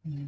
Okay.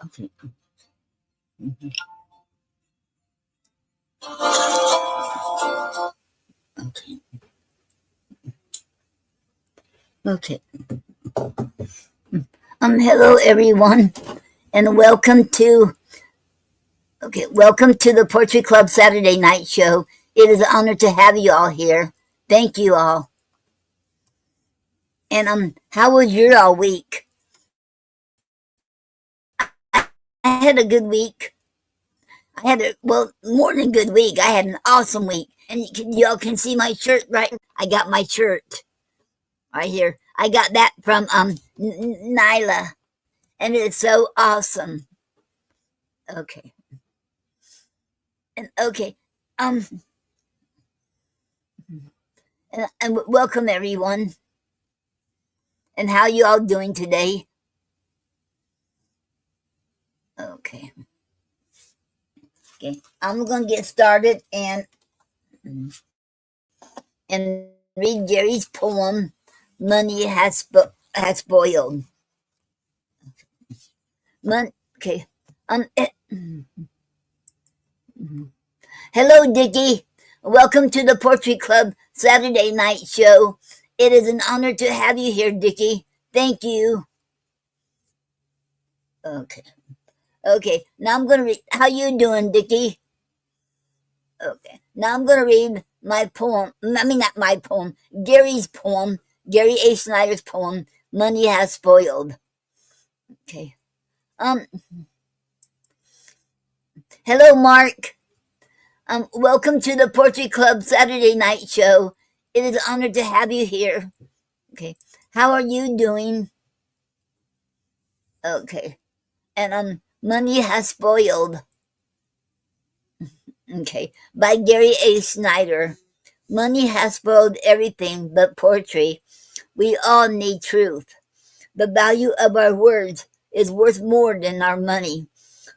Okay. Okay. Hello everyone, and welcome to the Poetry Club Saturday Night Show. It is an honor to have you all here. Thank you all. And how was your all week? I had a good week. I had more than good week. I had an awesome week, and y'all can see my shirt, right? I got my shirt right here. I got that from Nyla, and it's so awesome. Okay, and okay, and welcome everyone. And how you all doing today? Okay. Okay, I'm gonna get started and read Jerry's poem. Money has spoiled. Okay. Hello, Dickie. Welcome to the Poetry Club Saturday Night Show. It is an honor to have you here, Dickie. Thank you. Okay. Okay. Now I'm gonna read. How you doing, Dickie? Okay. Now I'm gonna read my poem. I mean, not my poem. Gary's poem. Gary A. Snyder's poem. Money has spoiled. Okay. Hello, Mark. Welcome to the Poetry Club Saturday Night Show. It is an honor to have you here. Okay. How are you doing? Okay. And Money has spoiled. Okay. By Gary A. Snyder. Money has spoiled everything but poetry. We all need truth. The value of our words is worth more than our money.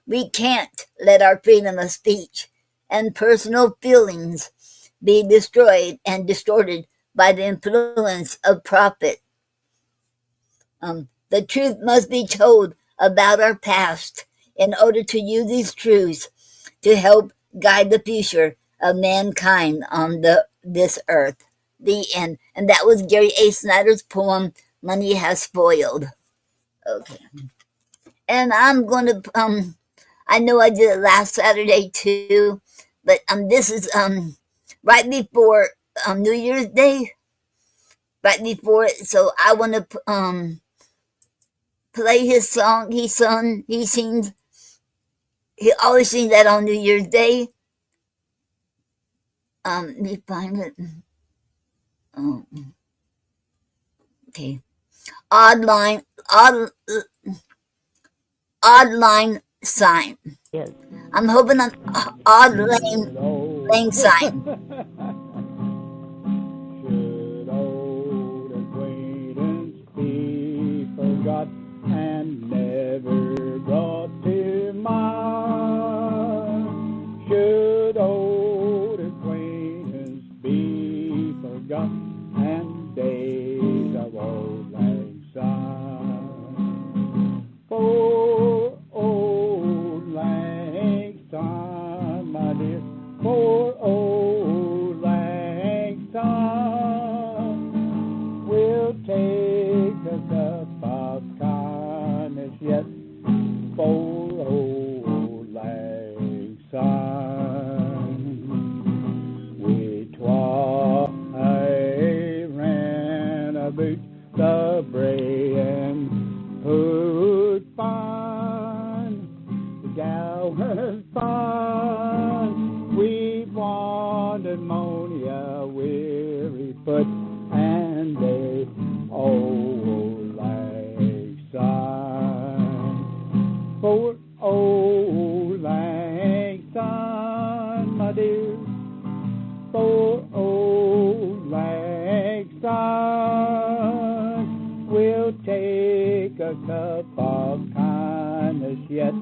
We can't let our freedom of speech and personal feelings be destroyed and distorted by the influence of profit. The truth must be told about our past in order to use these truths to help guide the future of mankind on this earth. The end. And that was Gary A. Snyder's poem, Money Has Spoiled. Okay. And I'm going to, I know I did it last Saturday too, but this is right before New Year's Day, right before it. So I want to play his song. He sings. He always sings that on New Year's Day. Let me find it. Okay. Odd line sign. Yes. I'm hoping on odd lane sign. Should old acquaintance be forgot and never brought to mind? Should old acquaintance be forgot and days of old lang syne? For old lang syne, my dear, for old lang syne will take the a cup of kindness yet for old lang syne. We twa ran about the brae and put fun. The gal was fun. We wandered mony a weary foot, and they old lang syne. For old lang syne, my dear, for old lang syne, we'll take a cup of kindness yet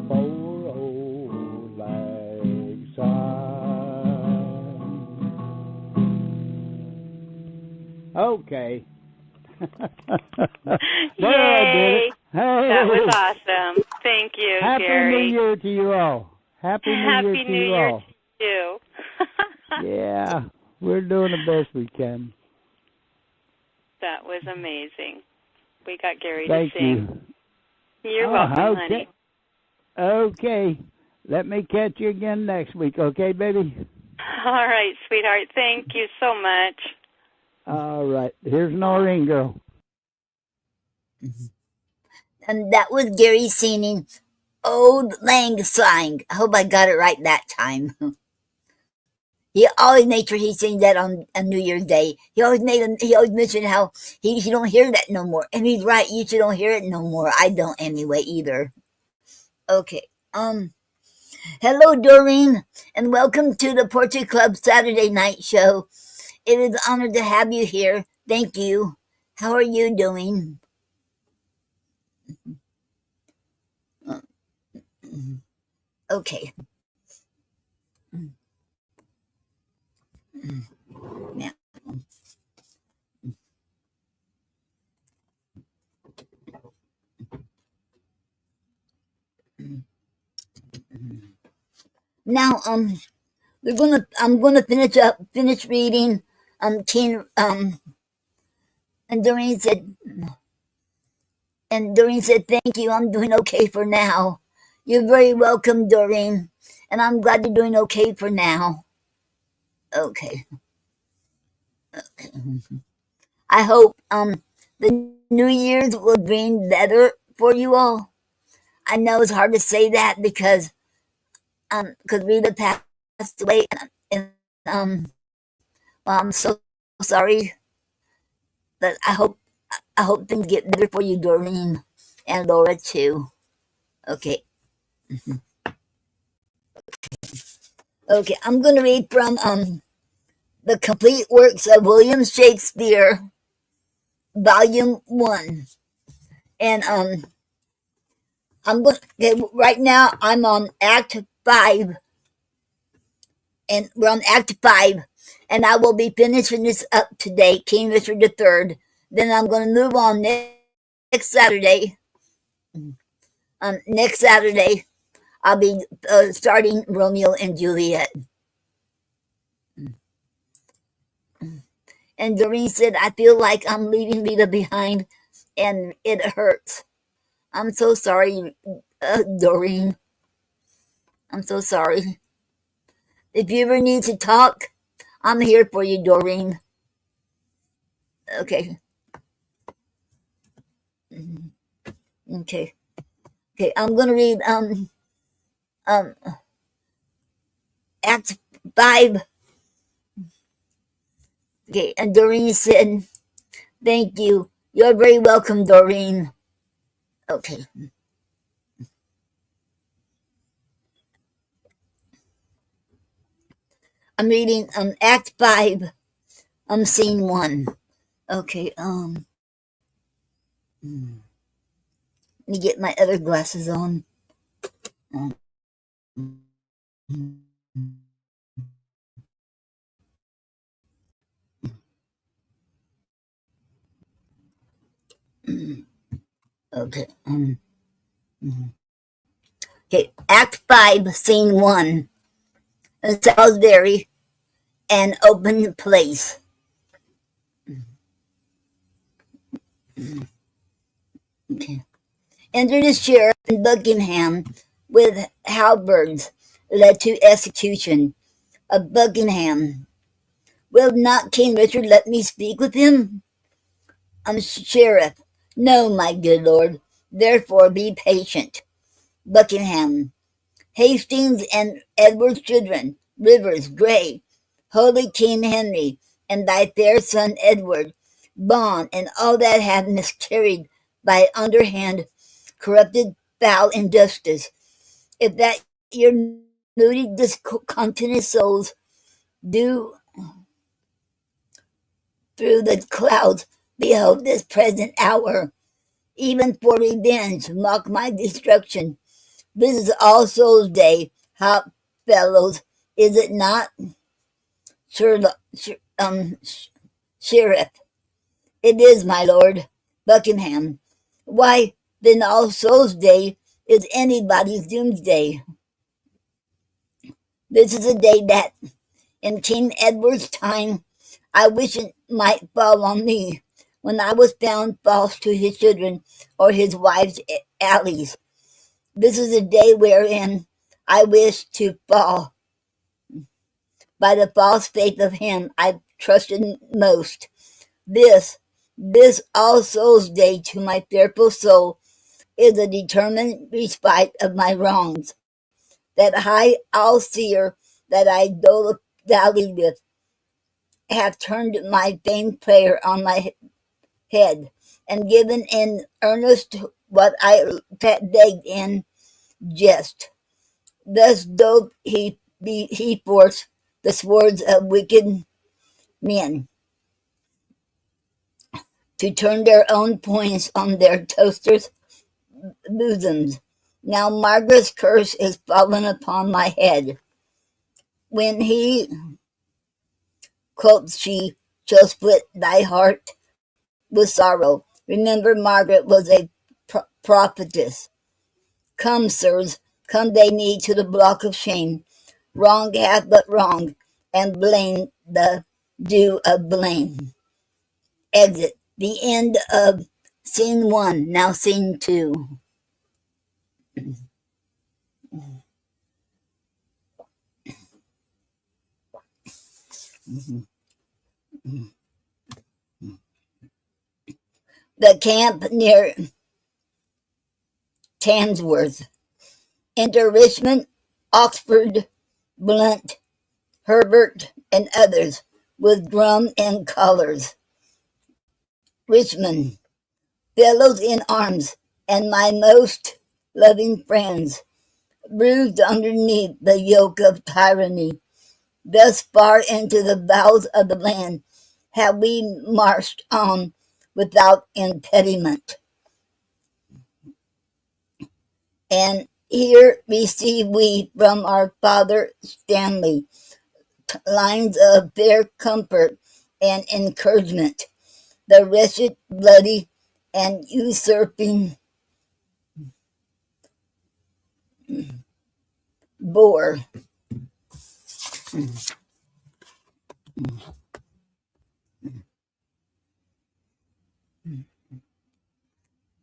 for old lang syne. Okay. Yay! That was awesome. Thank you, Happy Gary. New Year to you all. Happy New Year to you all. to you. Yeah, we're doing the best we can. That was amazing. We got Gary Thank to sing. you. You're welcome, Okay. honey. Okay. Let me catch you again next week, okay, baby? All right, sweetheart. Thank you so much. All right. Here's Noreen, girl. And that was Gary singing Old Lang Syne. I hope I got it right that time. He always made sure he sings that on New Year's Day. He always mentioned how he don't hear that no more. And he's right, you two don't hear it no more. I don't anyway either. Okay. Hello, Doreen, and welcome to the Portrait Club Saturday night show. It is an honor to have you here. Thank you. How are you doing? Okay. Now. Now, I'm gonna finish reading, King, and Doreen said, thank you, I'm doing okay for now. You're very welcome, Doreen, and I'm glad you're doing okay for now. Okay. I hope, the New Year's will bring better for you all. I know it's hard to say that because Rita passed away, and well, I'm so sorry, but I hope things get better for you, Doreen, and Laura too. Okay. Okay, I'm gonna read from The Complete Works of William Shakespeare, Volume 1. And I'm going right now I'm on Act 5. And we're on Act 5. And I will be finishing this up today, King Richard III. Then I'm gonna move on next Saturday. Next Saturday I'll be starting Romeo and Juliet. And Doreen said, I feel like I'm leaving Rita behind and it hurts. I'm so sorry, Doreen. I'm so sorry. If you ever need to talk, I'm here for you, Doreen. Okay. Okay. Okay, I'm gonna read Act 5. Okay, and Doreen said, thank you. You're very welcome, Doreen. Okay. I'm reading Act 5, Scene 1. Okay, let me get my other glasses on. Okay. Okay, Act 5, Scene 1. Salisbury, an open place. Enter the sheriff and Buckingham with halberds led to execution. Of Buckingham, will not King Richard let me speak with him? Sheriff, no, my good lord, therefore be patient. Buckingham, Hastings and Edward's children, Rivers, Grey, holy King Henry, and thy fair son Edward, Bond, and all that have miscarried by underhand, corrupted, foul injustice. If that your moody discontented souls do through the clouds behold this present hour, even for revenge mock my destruction. This is All Souls' Day, hot fellows, is it not, Sheriff? It is, my lord. Buckingham. Why, then All Souls' Day is anybody's doomsday. This is a day that, in King Edward's time, I wish it might fall on me, when I was found false to his children or his wife's allies. This is a day wherein I wish to fall by the false faith of him I trusted most. This, this All Souls' Day to my fearful soul is a determined respite of my wrongs. That high all-seer that I dallied with have turned my vain prayer on my head and given in earnest what I begged in jest. Thus doth he force the swords of wicked men to turn their own points on their toasters' bosoms. Now Margaret's curse is fallen upon my head. When he, quoth she, shall split thy heart with sorrow, remember Margaret was a prophetess. Come, sirs, come they me to the block of shame. Wrong hath but wrong, and blame the due of blame. Exit. The end of scene 1. Now scene 2. The camp near Tamsworth. Enter Richmond, Oxford, Blunt, Herbert, and others, with drum and colours. Richmond, fellows in arms, and my most loving friends, bruised underneath the yoke of tyranny. Thus far into the bowels of the land have we marched on without impediment. And here receive we from our father Stanley lines of fair comfort and encouragement. The wretched, bloody, and usurping boar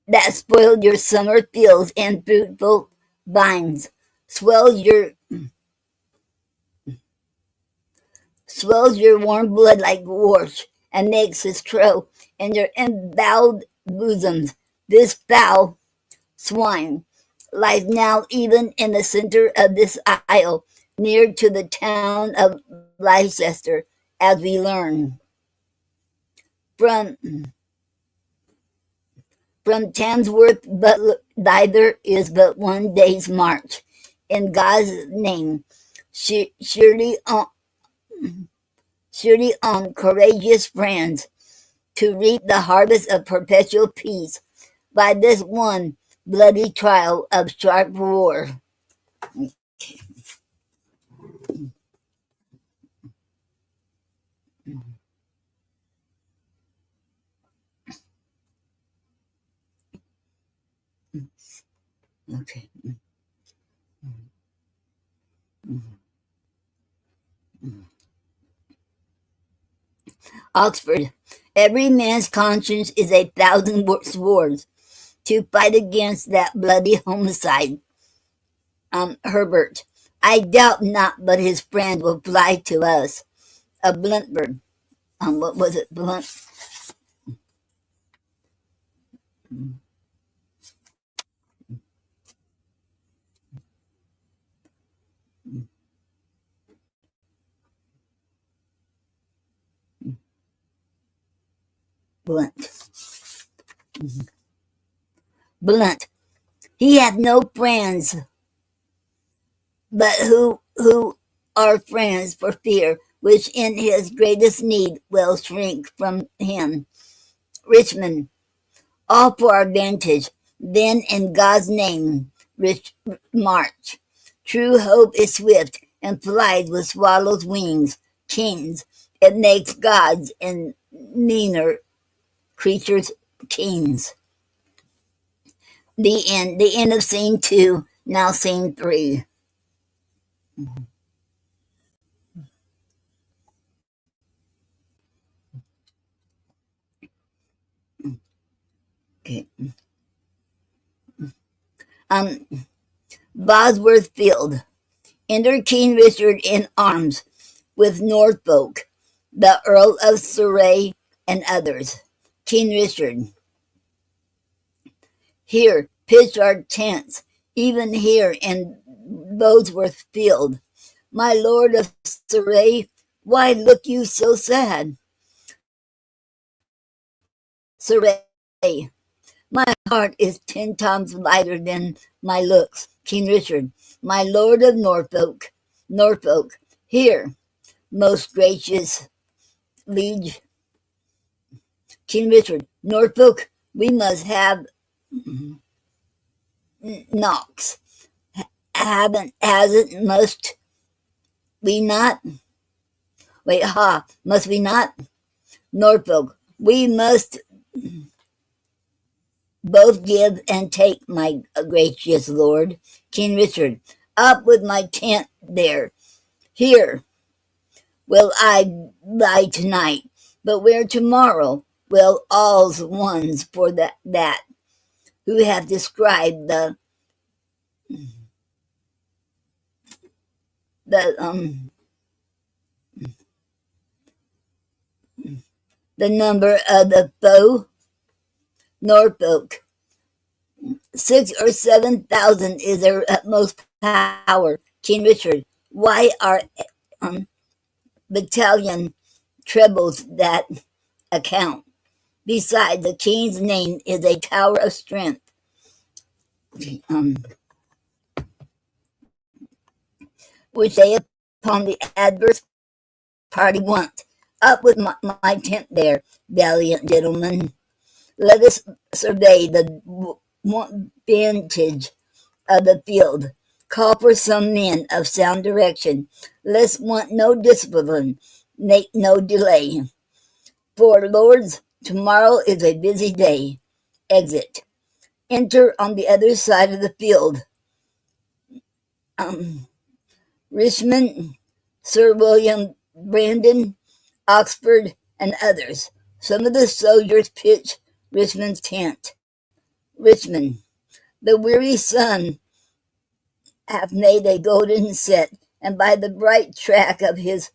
that spoiled your summer fields and fruitful vines, swells your warm blood like wash, and makes his trough in your emboweled bosoms. This foul swine lies now even in the center of this isle, near to the town of Leicester, as we learn. From Tamsworth but thither is but one day's march. In God's name, surely on, courageous friends, to reap the harvest of perpetual peace by this one bloody trial of sharp war. Okay. Oxford. Every man's conscience is a thousand swords. to fight against that bloody homicide. Herbert, I doubt not but his friend will fly to us. A Bluntford. What was it? Blunt. Blunt. He hath no friends, but who are friends for fear, which in his greatest need will shrink from him. Richmond. All for our advantage. Then in God's name, march. True hope is swift and flies with swallow's wings. Kings, it makes gods and meaner creatures kings. The end. The end of scene 2. Now scene 3. Okay. Bosworth Field. Enter King Richard in arms, with Norfolk, the Earl of Surrey, and others. King Richard. Here pitch our tents, even here in Bosworth Field. My lord of Surrey, why look you so sad? Surrey. My heart is 10 times lighter than my looks. King Richard. My lord of Norfolk. Here, most gracious liege. King Richard. Norfolk, we must have knocks. Hasn't, must we not? Wait, must we not? Norfolk, we must both give and take, my gracious lord. King Richard, up with my tent there. Here will I lie tonight, but where tomorrow will all's ones for that who have described the number of the foe. Norfolk, 6 or 7,000 is their utmost power. King Richard, why our battalion trebles that account? Besides, the king's name is a tower of strength. Which they upon the adverse party want. Up with my tent there, valiant gentlemen. Let us survey the vantage of the field. Call for some men of sound direction. Let's want no discipline, make no delay. For lords, tomorrow is a busy day. Exit. Enter on the other side of the field. Richmond, Sir William Brandon, Oxford, and others. Some of the soldiers pitch Richmond's tent. Richmond, the weary sun hath made a golden set, and by the bright track of his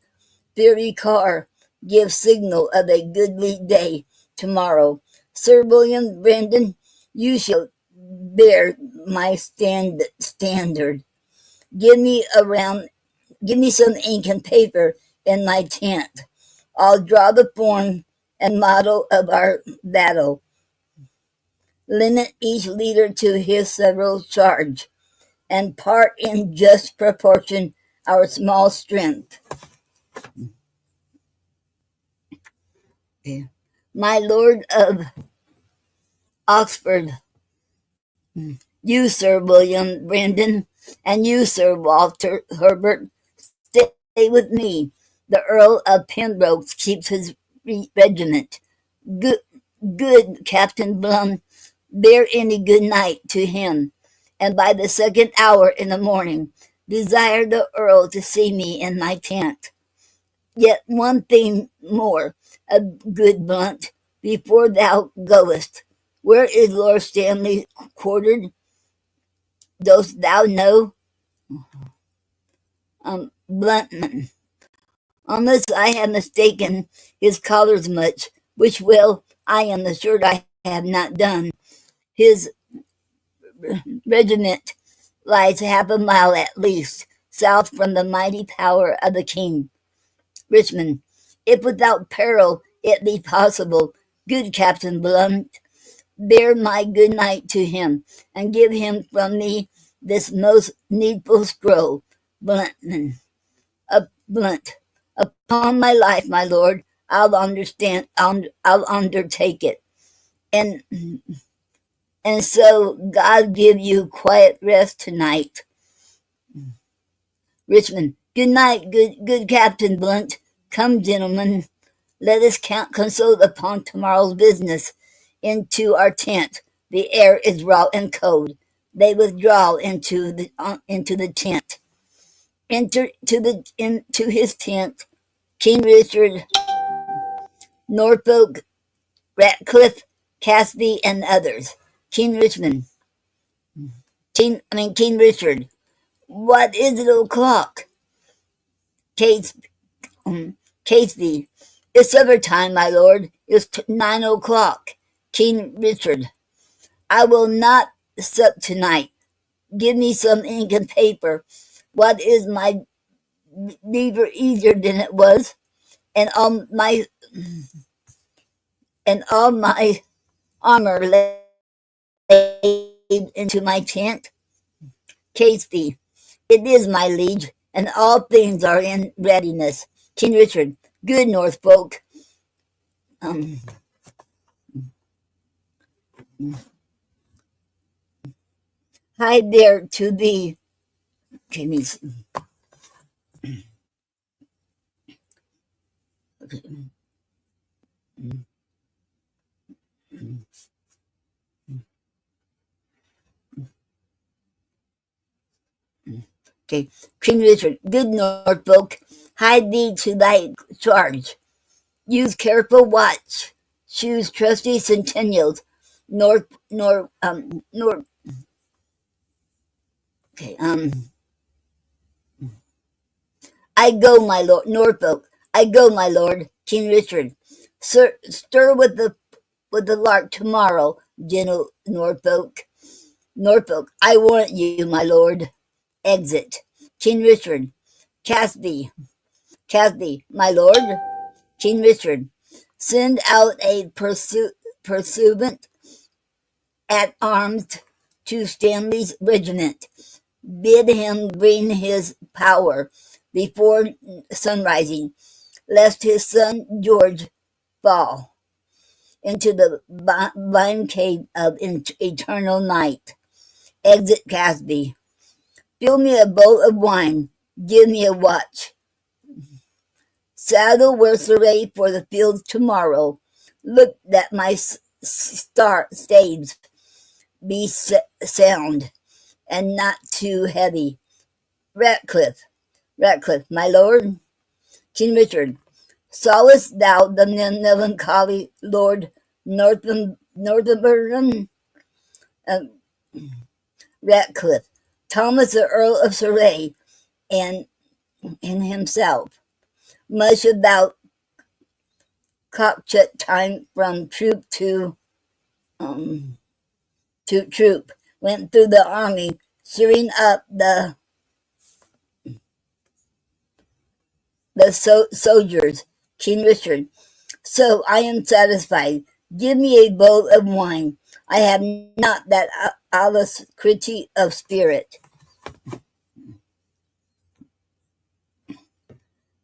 fiery car gives signal of a goodly day tomorrow. Sir William Brandon, you shall bear my standard. Give me some ink and paper in my tent. I'll draw the form and model of our battle. Limit each leader to his several charge, and part in just proportion our small strength. My lord of Oxford, you, Sir William Brandon, and you, Sir Walter Herbert, stay with me. The Earl of Pembroke keeps his regiment. Good Captain Blum, bear any good night to him, and by the second hour in the morning, desire the Earl to see me in my tent. Yet one thing more, a good Blunt, before thou goest, Where is Lord Stanley quartered? Dost thou know? Bluntman. Unless I have mistaken his colours much, which will, I am assured I have not done. His regiment lies half a mile at least south from the mighty power of the king. Richmond. If without peril it be possible, good Captain Blunt, bear my good night to him, and give him from me this most needful scroll. Bluntman. Blunt. Upon my life, my lord, I'll undertake it. And so God give you quiet rest tonight. Richmond. Good night, good Captain Blunt. Come, gentlemen, let us consult upon tomorrow's business. Into our tent. The air is raw and cold. They withdraw into the tent. Into his tent. King Richard, Norfolk, Ratcliffe, Casby, and others. King Richmond. King Richard. What is it o'clock? Catesby. It's supper time, my lord. It's 9 o'clock. King Richard. I will not sup tonight. Give me some ink and paper. What is my beaver easier than it was? And all my armor laid into my tent. Catesby. It is, my liege, and all things are in readiness. King Richard. Good Norfolk. Hide there to be. Okay, King Richard. Good Norfolk. Hide thee to thy charge. Use careful watch. Choose trusty centennials. Nor okay, I go, my lord. Norfolk. I go, my lord. King Richard. Stir with the lark tomorrow, gentle Norfolk. Norfolk. I warrant you, my lord. Exit. King Richard. Casby. My lord. King Richard. Send out a pursuant at arms to Stanley's regiment. Bid him bring his power before sunrising, lest his son George fall into the vine cave of eternal night. Exit Casby. Fill me a bowl of wine. Give me a watch. Saddle wears array for the field tomorrow. Look that my staves be sound and not too heavy. Ratcliffe, my lord. King Richard. Sawest thou the melancholy Lord Northumberland? Ratcliffe. Thomas the Earl of Surrey and himself. Much about cockshut time from troop to troop. Went through the army, stirring up the soldiers. King Richard. So I am satisfied. Give me a bowl of wine. I have not that alacrity of spirit,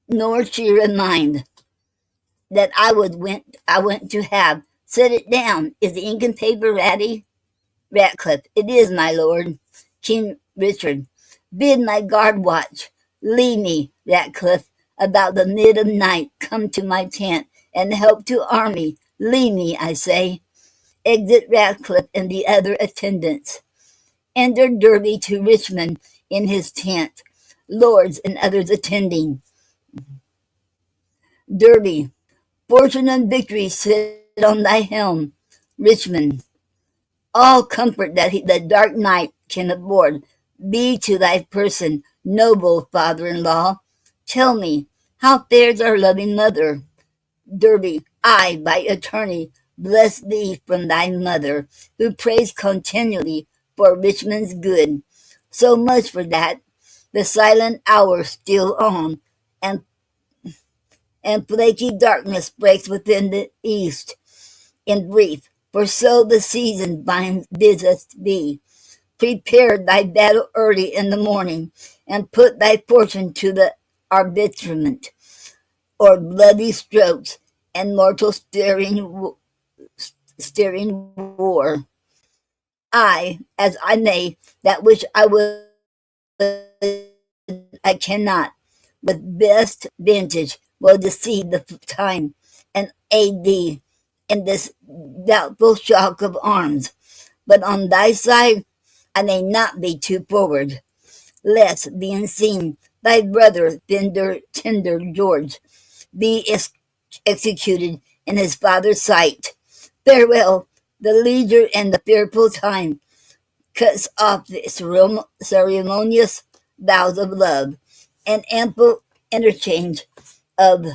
nor cheer of mind that I went to have. Set it down. Is the ink and paper ready? Ratcliffe. It is, my lord. King Richard. Bid my guard watch. Leave me, Ratcliffe. About the mid of night, come to my tent and help to arm me. Leave me, I say. Exit Ratcliffe and the other attendants. Enter Derby to Richmond in his tent. Lords and others attending. Derby. Fortune and victory sit on thy helm. Richmond. all comfort that the dark night can afford be to thy person, noble father-in-law. Tell me, how fares our loving mother? Derby, I, by attorney, bless thee from thy mother, who prays continually for Richmond's good. So much for that. The silent hour still on, and flaky darkness breaks within the east. In brief, for so the season bids us be. Prepare thy battle early in the morning, and put thy fortune to the arbitrament, or bloody strokes, and mortal steering war. I, as I may, that which I would, I cannot, with best vantage, will deceive the time, and aid thee in this doubtful shock of arms. But on thy side, I may not be too forward, lest, being seen, thy brother, tender George, be executed in his father's sight. Farewell, the leisure and the fearful time cuts off the ceremonious vows of love, and ample interchange of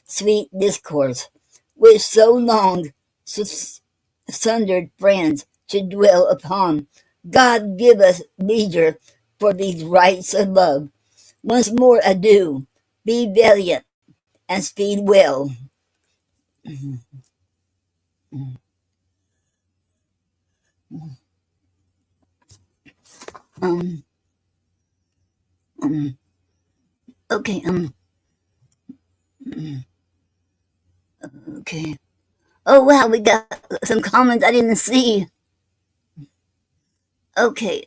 sweet discourse, which so long sundered friends should dwell upon. God give us leisure for these rites of love. Once more adieu, be valiant, and speed well. Um, um, okay, okay. Oh wow, we got some comments I didn't see. Okay,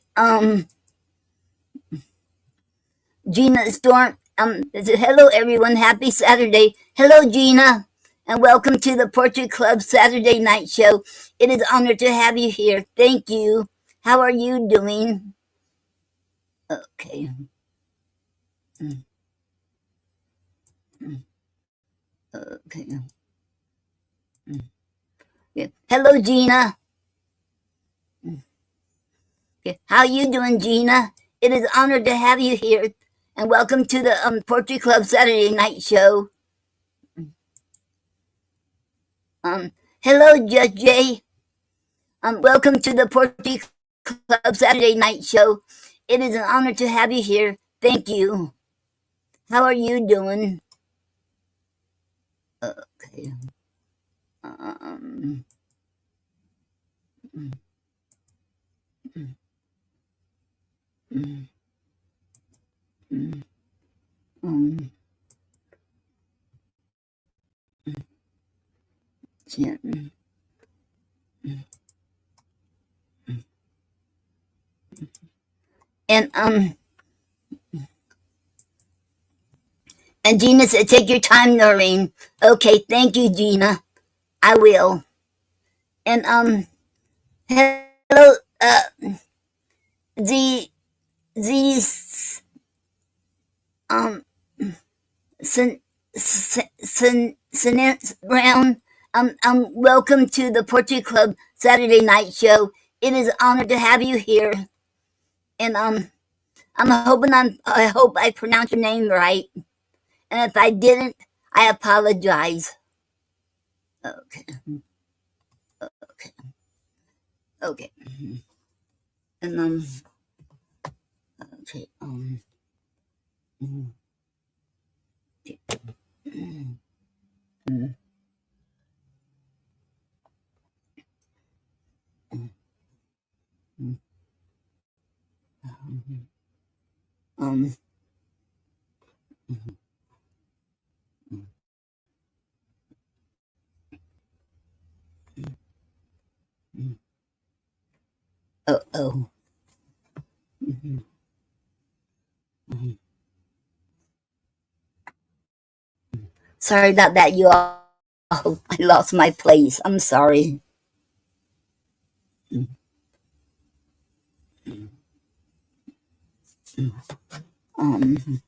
Gina Storm, hello everyone, happy Saturday. Hello Gina, and welcome to the Portrait Club Saturday night show. It is an honor to have you here. Thank you. How are you doing? Okay. Okay. Yeah. Hello Gina. Okay. How you doing, Gina? It is an honor to have you here, and welcome to the Portrait Club Saturday night show. Hello Judge Jay. Welcome to the Portrait Club Saturday night show. It is an honor to have you here. Thank you. How are you doing? Okay. Um, mm, mm, um, yeah, and Gina said, "Take your time, Noreen." Okay, thank you, Gina. I will. And hello, the um Sin, Brown. Welcome to the Portrait Club Saturday night show. It is an honor to have you here, and I hope I pronounced your name right. And if I didn't, I apologize. Okay, okay, okay. And okay, um, oh, oh. Sorry about that, you all. I lost my place. I'm sorry. Um,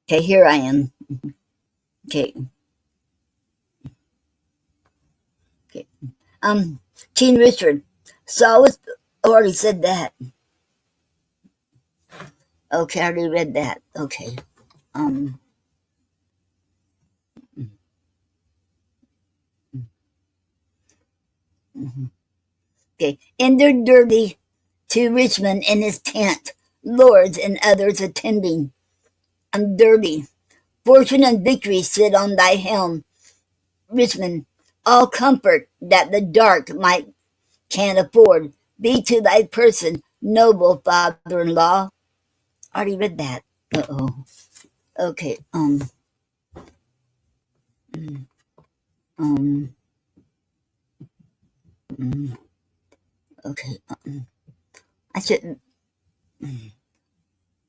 okay, here I am. Okay. Okay. King Richard. Saul was already said that. Okay, I already read that. Okay. Um. Okay. Entered Derby to Richmond in his tent, lords and others attending. Derby. Fortune and victory sit on thy helm, Richmond. All comfort that the dark might can afford be to thy person, noble father-in-law. Already read that. Uh-oh. Okay. Um. Okay. I shouldn't.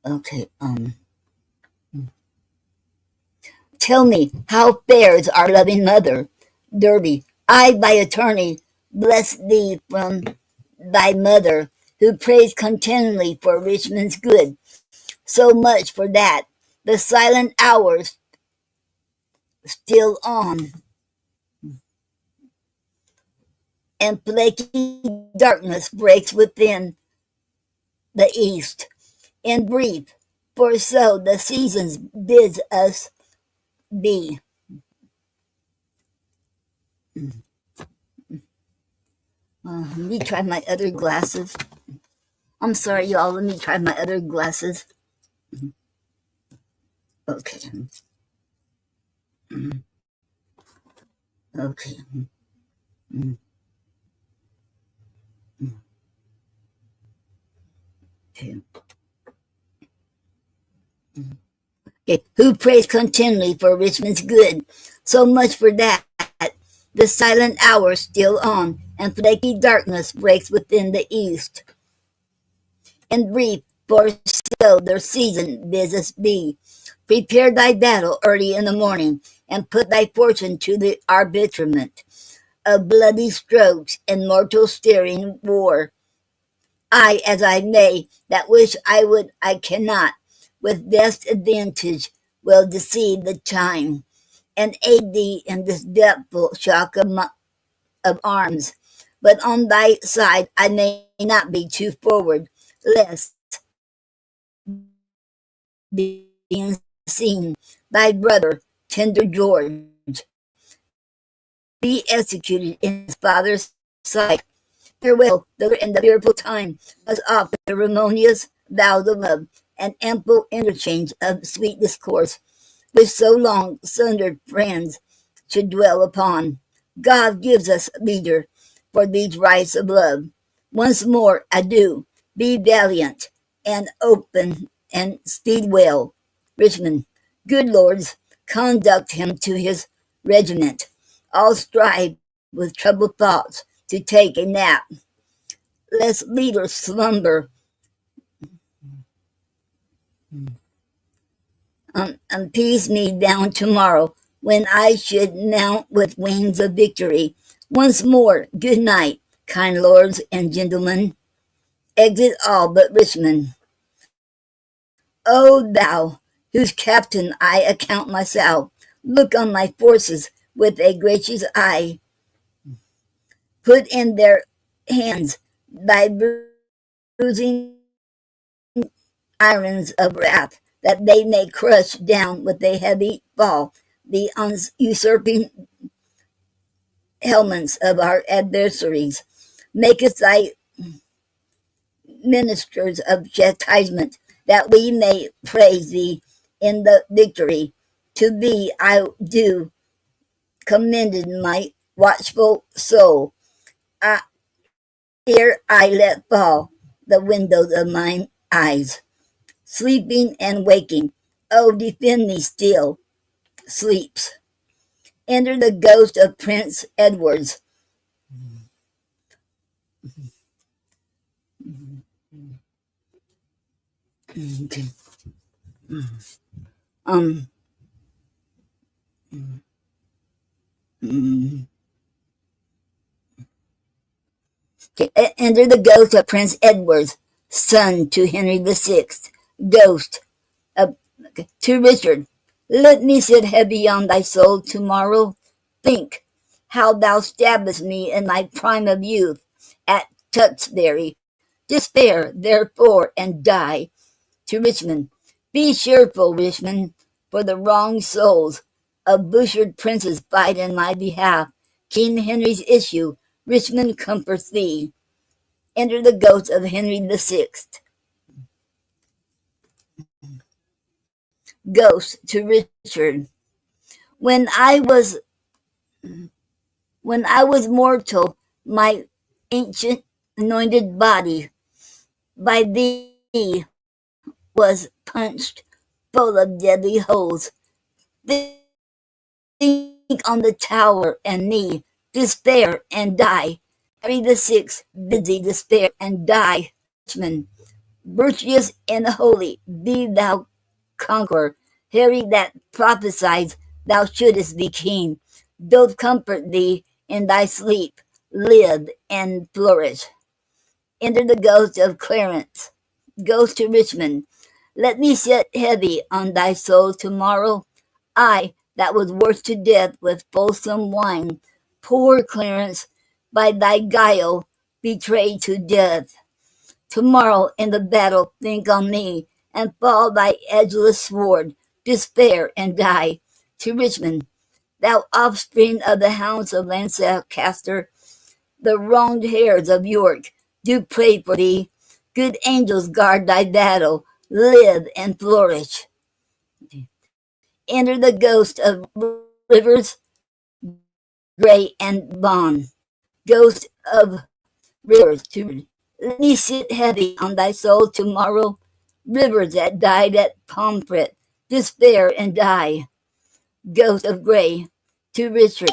Okay. Tell me, how fares our loving mother, Derby? I, by attorney, bless thee from thy mother, who prays continually for Richmond's good. So much for that. The silent hours still on, and flaky darkness breaks within the east. In brief, for so the seasons bids us be. Let me try my other glasses. I'm sorry, y'all. Let me try my other glasses. Okay. Okay. Okay. Okay. Who prays continually for Richmond's good? So much for that. The silent hour still on, and flaky darkness breaks within the east. In brief, for so their season bids us be. Prepare thy battle early in the morning, and put thy fortune to the arbitrament of bloody strokes and mortal steering war. I, as I may, that wish I would, I cannot, with best advantage, will deceive the time, and aid thee in this depthful shock of arms. But on thy side I may not be too forward, lest, being seen, thy brother, tender George, be executed in his father's sight. Farewell, in the fearful time, as oft the harmonious vows of love, and ample interchange of sweet discourse, which so long sundered friends should dwell upon. God gives us leader for these rites of love. Once more, adieu. Be valiant and open and speed well. Richmond, good lords, conduct him to his regiment. All strive with troubled thoughts to take a nap, lest leaders slumber. Appease me down tomorrow, when I should mount with wings of victory. Once more, good night, kind lords and gentlemen. Exit all but Richmond. O thou, whose captain I account myself, look on my forces with a gracious eye. Put in their hands thy bruising irons of wrath, that they may crush down with a heavy fall the usurping helmets of our adversaries. Makest thy ministers of chastisement, that we may praise thee in the victory. To thee I do commended my watchful soul. I, ere I let fall the windows of mine eyes, sleeping and waking. Oh, defend me still, sleeps. Enter the ghost of Prince Edward's. Okay. Um. Okay. Enter the ghost of Prince Edward's son to Henry VI. Ghost of, okay, to Richard. Let me sit heavy on thy soul tomorrow. Think how thou stabbedst me in my prime of youth at Tewkesbury. Despair, therefore, and die. To Richmond, be cheerful, Richmond, for the wronged souls of butchered princes fight in my behalf. King Henry's issue, Richmond comforts thee. Enter the ghost of Henry the Sixth. Ghost to Richard. When I was when I was mortal, my ancient anointed body by thee was punched full of deadly holes. Think on the tower and me, despair and die. Henry the Sixth bids thee despair and die. Richmond, virtuous and holy, be thou conqueror. Harry that prophesies thou shouldest be king, doth comfort thee in thy sleep, live and flourish. Enter the ghost of Clarence. Ghost to Richmond. Let me sit heavy on thy soul tomorrow. I that was worked to death with fulsome wine. Poor Clarence, by thy guile betrayed to death. Tomorrow in the battle think on me, and fall thy edgeless sword, despair and die. To Richmond, thou offspring of the hounds of Lancaster, the wronged hairs of York do pray for thee. Good angels guard thy battle, live and flourish. Enter the ghost of Rivers, Gray, and Bond. Ghost of Rivers to let me sit heavy on thy soul tomorrow. Rivers that died at Pomfret, despair and die. Ghost of Gray to Richard,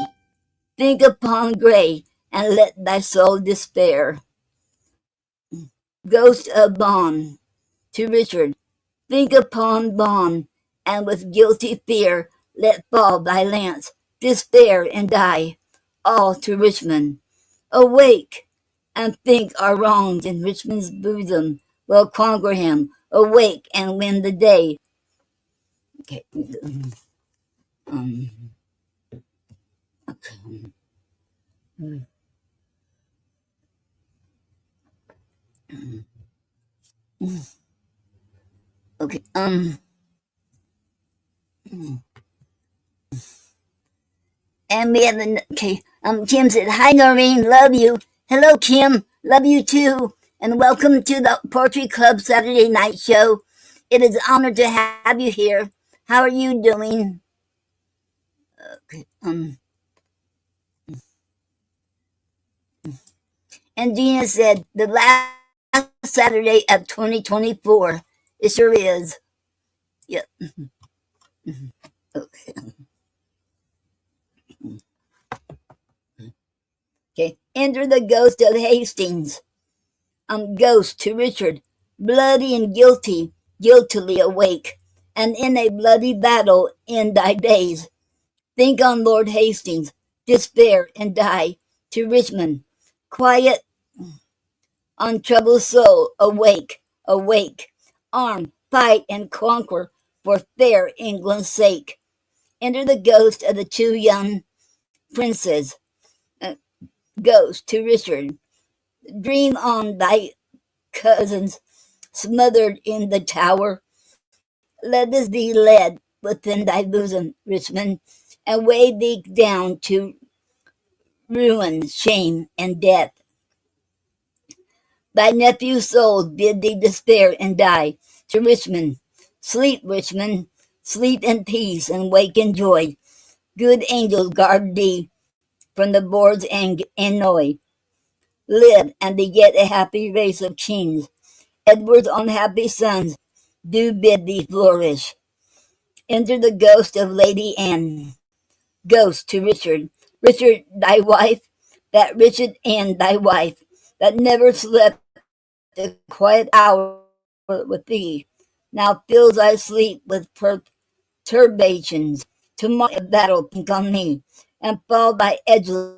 think upon Gray and let thy soul despair. Ghost of Bond to Richard, think upon Bond and with guilty fear let fall thy lance, despair and die. All to Richmond, awake and think our wrongs in Richmond's bosom will conquer him. Awake and win the day. Okay. Um, okay. And we have an okay. Kim said, "Hi Noreen, love you." Hello Kim, love you too, and welcome to the Poetry Club Saturday Night Show. It is an honor to have you here. How are you doing? Okay. And Gina said, "The last Saturday of 2024. It sure is." Yep. Okay. Okay. Enter the ghost of Hastings. Ghost to Richard, bloody and guilty, guiltily awake, and in a bloody battle end thy days. Think on Lord Hastings, despair and die. To Richmond, quiet on troubled soul, awake, awake, arm, fight and conquer for fair England's sake. Enter the ghost of the two young princes. Uh, Ghost to Richard, dream on thy cousins smothered in the tower. Let us be led within thy bosom, Richmond, and weigh thee down to ruin, shame, and death. Thy nephew's soul bid thee despair and die. To Richmond, sleep, Richmond, sleep in peace and wake in joy. Good angels guard thee from the boards and annoy. Live and beget a happy race of kings. Edward's unhappy sons do bid thee flourish. Enter the ghost of Lady Anne. Ghost to Richard. Richard, thy wife, that Richard Anne, thy wife, that never slept a quiet hour with thee, now fills thy sleep with perturbations. Tomorrow in battle think on me, and fall thy edgeless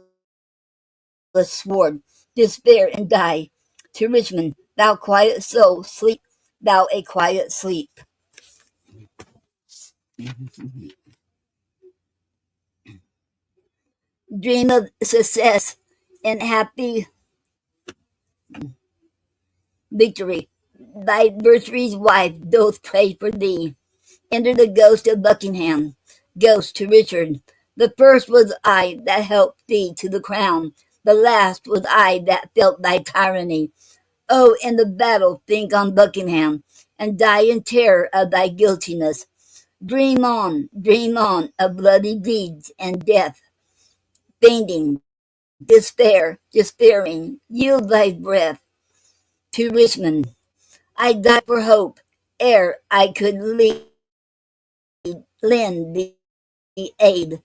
sword, despair and die. To Richmond, thou quiet soul, sleep, thou a quiet sleep. Dream of success and happy victory. Thy virtue's wife doth pray for thee. Enter the ghost of Buckingham. Ghost to Richard. The first was I that helped thee to the crown. The last was I that felt thy tyranny. Oh, in the battle think on Buckingham, and die in terror of thy guiltiness. Dream on of bloody deeds and death, fainting, despairing, yield thy breath to Richmond. I die for hope, ere I could lend thee aid.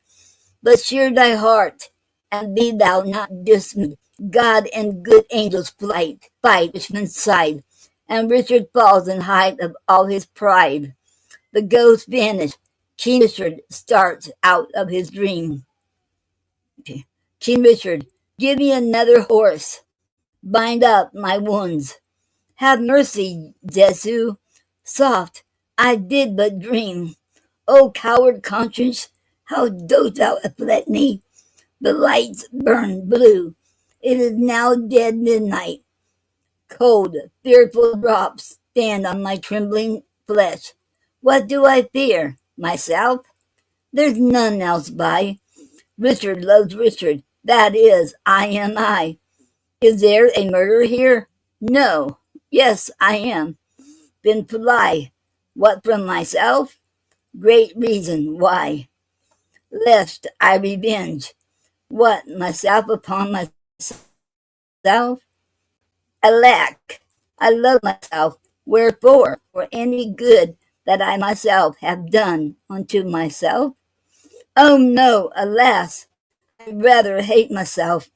But cheer thy heart, and be thou not dismayed. God and good angels fight Richmond's side, and Richard falls in height of all his pride. The ghosts vanish. King Richard starts out of his dream. King Richard, give me another horse. Bind up my wounds. Have mercy, Jesu. Soft, I did but dream. O coward conscience, how dost thou afflict me? The lights burn blue. It is now dead midnight. Cold, fearful drops stand on my trembling flesh. What do I fear? Myself? There's none else by. Richard loves Richard. That is, I am I. Is there a murder here? No. Yes, I am. Then fly. What from myself? Great reason why. Lest I revenge. What, myself upon myself? Alack, I love myself. Wherefore? For any good that I myself have done unto myself? Oh no, alas, I rather hate myself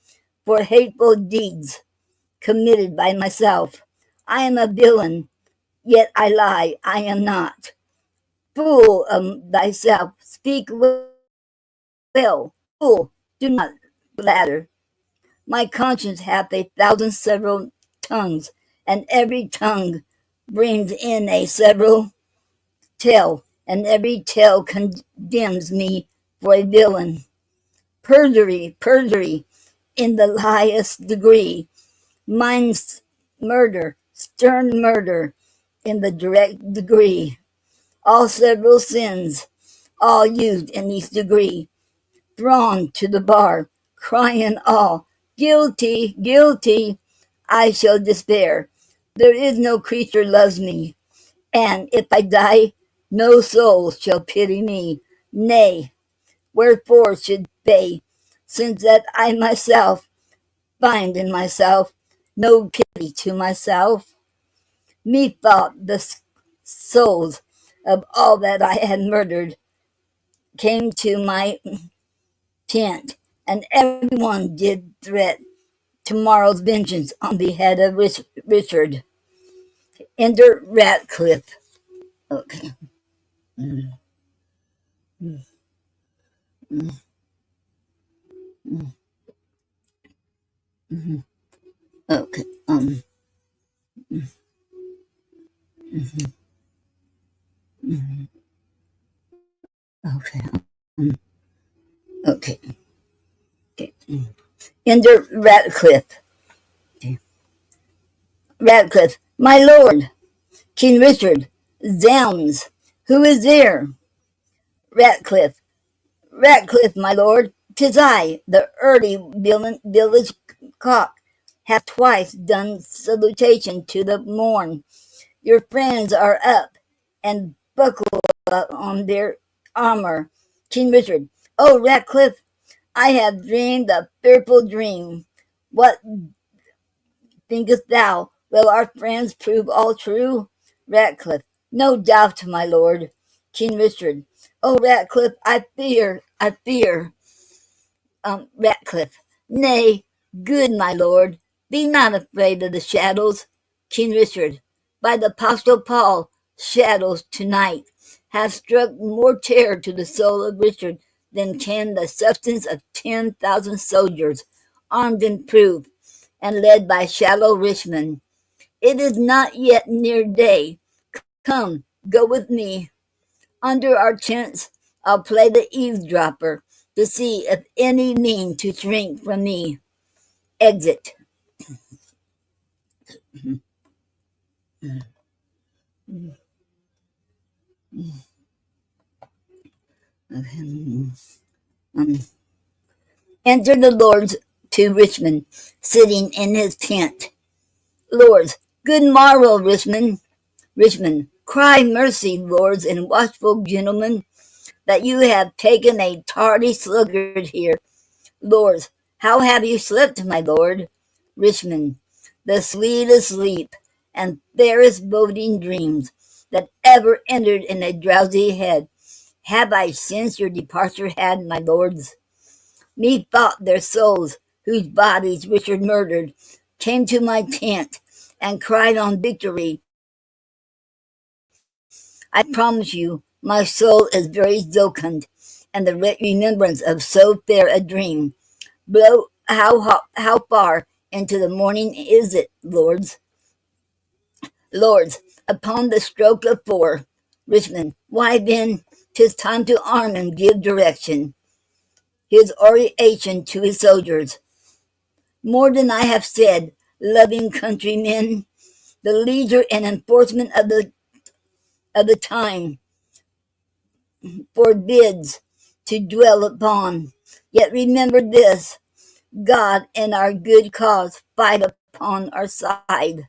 for hateful deeds committed by myself. I am a villain, yet I lie, I am not. Fool of thyself, speak well. Fool, do not flatter. My conscience hath a thousand several tongues, and every tongue brings in a several tale, and every tale condemns me for a villain. Perjury, in the highest degree. Mine's murder, stern murder, in the direct degree. All several sins, all used in each degree. Thronged to the bar, crying all, guilty, guilty. I shall despair. There is no creature loves me, and if I die, no soul shall pity me. Nay, wherefore should they, since that I myself find in myself no pity to myself? Methought the souls of all that I had murdered came to my tent, and everyone did threat tomorrow's vengeance on the head of Richard. Enter Ratcliffe. Okay. Mm, mm, mm, mm, mhm. Okay. Mm, mhm, mhm. Okay. Mm, okay. Okay. Enter Ratcliffe. Okay. Ratcliffe, my lord, King Richard. Zounds, who is there? Ratcliffe, Ratcliffe, my lord, 'tis I, the early village cock, have twice done salutation to the morn. Your friends are up, and buckle up on their armor. King Richard, oh, Ratcliffe, I have dreamed a fearful dream. What thinkest thou? Will our friends prove all true? Ratcliffe, no doubt, my lord. King Richard, oh, Ratcliffe, I fear. Ratcliffe, nay, good my lord, be not afraid of the shadows. King Richard, by the Apostle Paul, shadows tonight have struck more terror to the soul of Richard than can the substance of 10,000 soldiers, armed and proved, and led by shallow Richmond. It is not yet near day. Come, go with me. Under our tents, I'll play the eavesdropper to see if any mean to shrink from me. Exit. Enter the lords to Richmond, sitting in his tent. Lords, good morrow, Richmond. Richmond, cry mercy, lords and watchful gentlemen, that you have taken a tardy sluggard here. Lords, how have you slept, my lord? Richmond, the sweetest sleep and fairest boding dreams that ever entered in a drowsy head have I since your departure had, my lords. Methought their souls, whose bodies Richard murdered, came to my tent and cried on victory. I promise you, my soul is very jocund, and the remembrance of so fair a dream. Blow, how far into the morning is it, lords? Lords, upon the stroke of 4. Richmond, why then, 'tis time to arm and give direction. His oration to his soldiers. More than I have said, loving countrymen, the leisure and enforcement of the time forbids to dwell upon. Yet remember this, God and our good cause fight upon our side.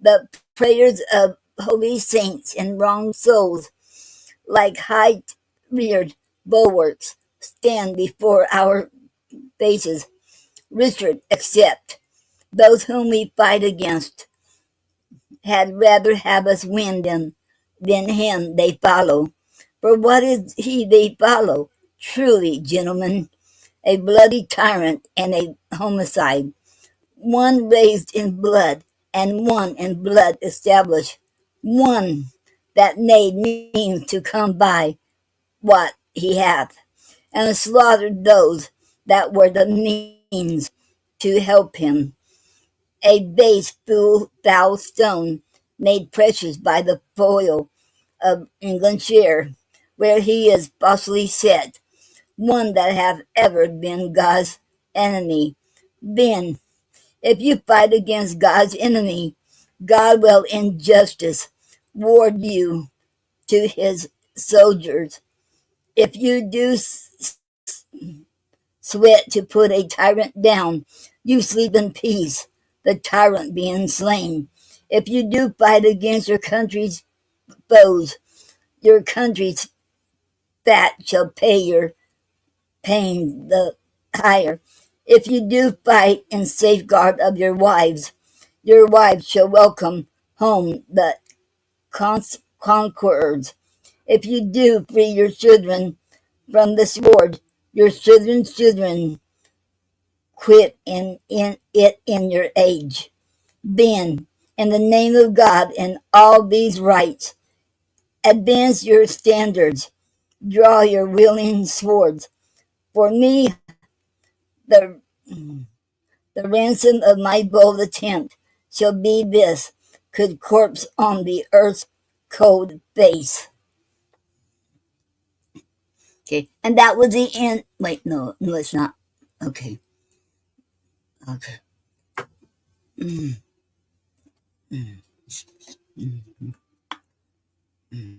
The prayers of holy saints and wronged souls, like high reared bulwarks, stand before our faces. Richard, except those whom we fight against, had rather have us win them than him they follow. For what is he they follow? Truly, gentlemen, a bloody tyrant and a homicide, one raised in blood and one in blood established, one that made means to come by what he hath, and slaughtered those that were the means to help him. A base foul stone made precious by the foil of Englandshire, where he is falsely set, one that hath ever been God's enemy. Then, if you fight against God's enemy, God will in justice ward you to his soldiers. If you do sweat to put a tyrant down, you sleep in peace, the tyrant being slain. If you do fight against your country's foes, your country's fat shall pay your pain the higher. If you do fight in safeguard of your wives shall welcome home the conquerors. If you do free your children from the sword, your children's children quit in it in your age. Then, in the name of God and all these rights, advance your standards, draw your willing swords. For me, the, the ransom of my bold attempt shall be this, could corpse on the earth's cold face. Okay, and that was the end. Wait, no, it's not. Okay, okay. Mm, mm, mm, mm, mm,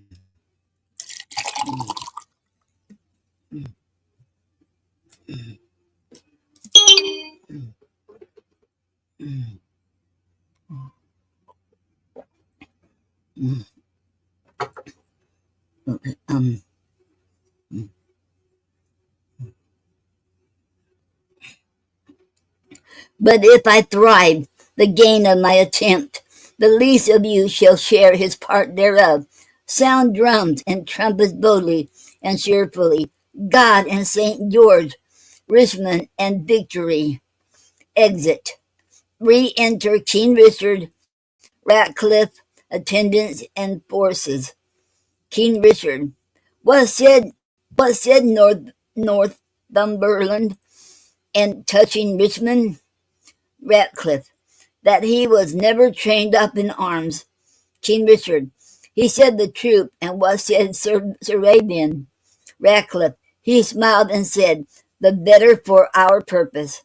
mm, mm, mm, mm. Okay, mm. But if I thrive, the gain of my attempt, the least of you shall share his part thereof. Sound drums and trumpets boldly and cheerfully. God and St. George, Richmond and victory. Exit. Re-enter King Richard, Ratcliffe, attendants and forces. King Richard. What said Northumberland and touching Richmond? Ratcliffe, that he was never trained up in arms. King Richard, He said the truth, and what said Sir Arabian Ratcliffe? He smiled and said, the better for our purpose.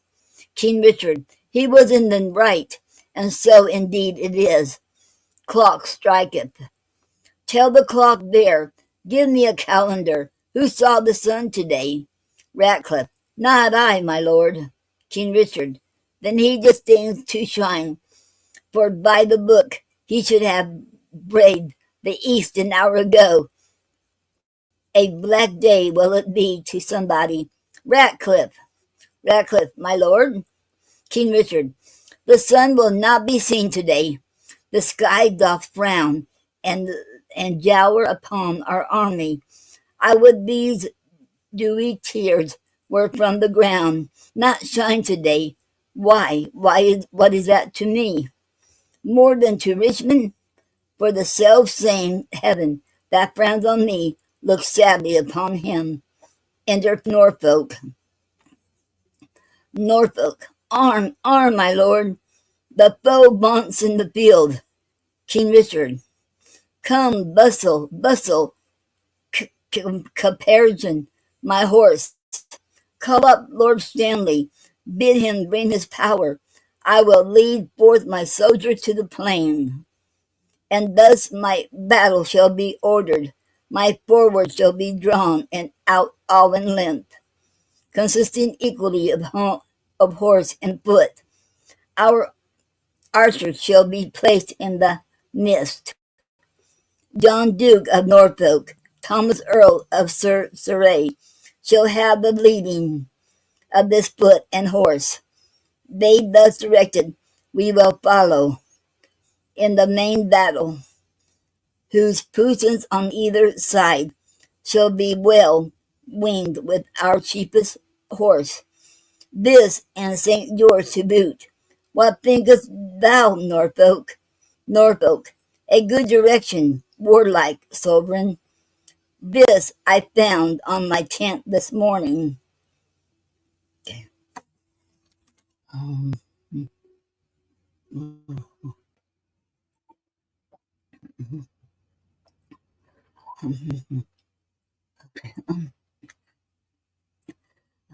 King Richard, he was in the right, and so indeed it is. Clock striketh. Tell the clock there, give me a calendar. Who saw the sun today? Ratcliffe, not I, my lord. King Richard, then he disdains to shine, for by the book he should have braved the east an hour ago. A black day will it be to somebody. Ratcliffe, Ratcliffe, my lord. King Richard, the sun will not be seen today. The sky doth frown, and jower upon our army. I would these dewy tears were from the ground, not shine today. Why? What is that to me? More than to Richmond? For the self same heaven that frowns on me looks sadly upon him. Enter Norfolk. Norfolk, arm, arm, my lord. The foe vaunts in the field. King Richard, come, bustle, bustle, Caparison, my horse. Call up Lord Stanley, bid him bring his power. I will lead forth my soldiers to the plain. And thus my battle shall be ordered, my forward shall be drawn and out all in length, consisting equally of horse and foot. Our archers shall be placed in the midst. John Duke of Norfolk, Thomas Earl of Surrey, shall have the leading of this foot and horse. They thus directed, we will follow in the main battle, whose puissance on either side shall be well winged with our cheapest horse. This and St. George to boot. What thinkest thou, Norfolk? Norfolk, a good direction, warlike sovereign. This I found on my tent this morning. Um,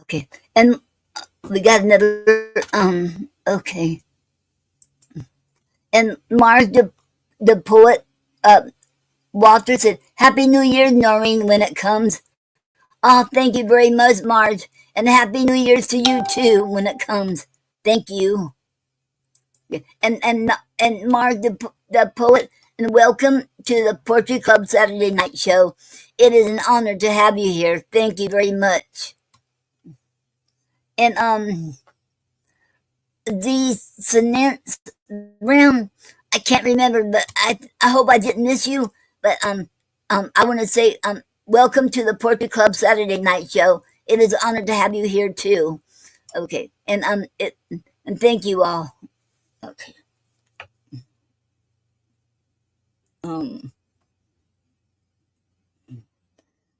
okay, and we got another. Okay, and Mars the poet. Walter said, "Happy New Year, Noreen, when it comes." Oh, thank you very much, Marge, and Happy New Year's to you too when it comes. Thank you. And Marge the poet, and welcome to the Poetry Club Saturday Night Show. It is an honor to have you here. Thank you very much. And these sentence round, I can't remember, but I hope I didn't miss you. But I want to say welcome to the Poetry Club Saturday Night Show. It is an honor to have you here too. Okay, and and thank you all. Okay. Um,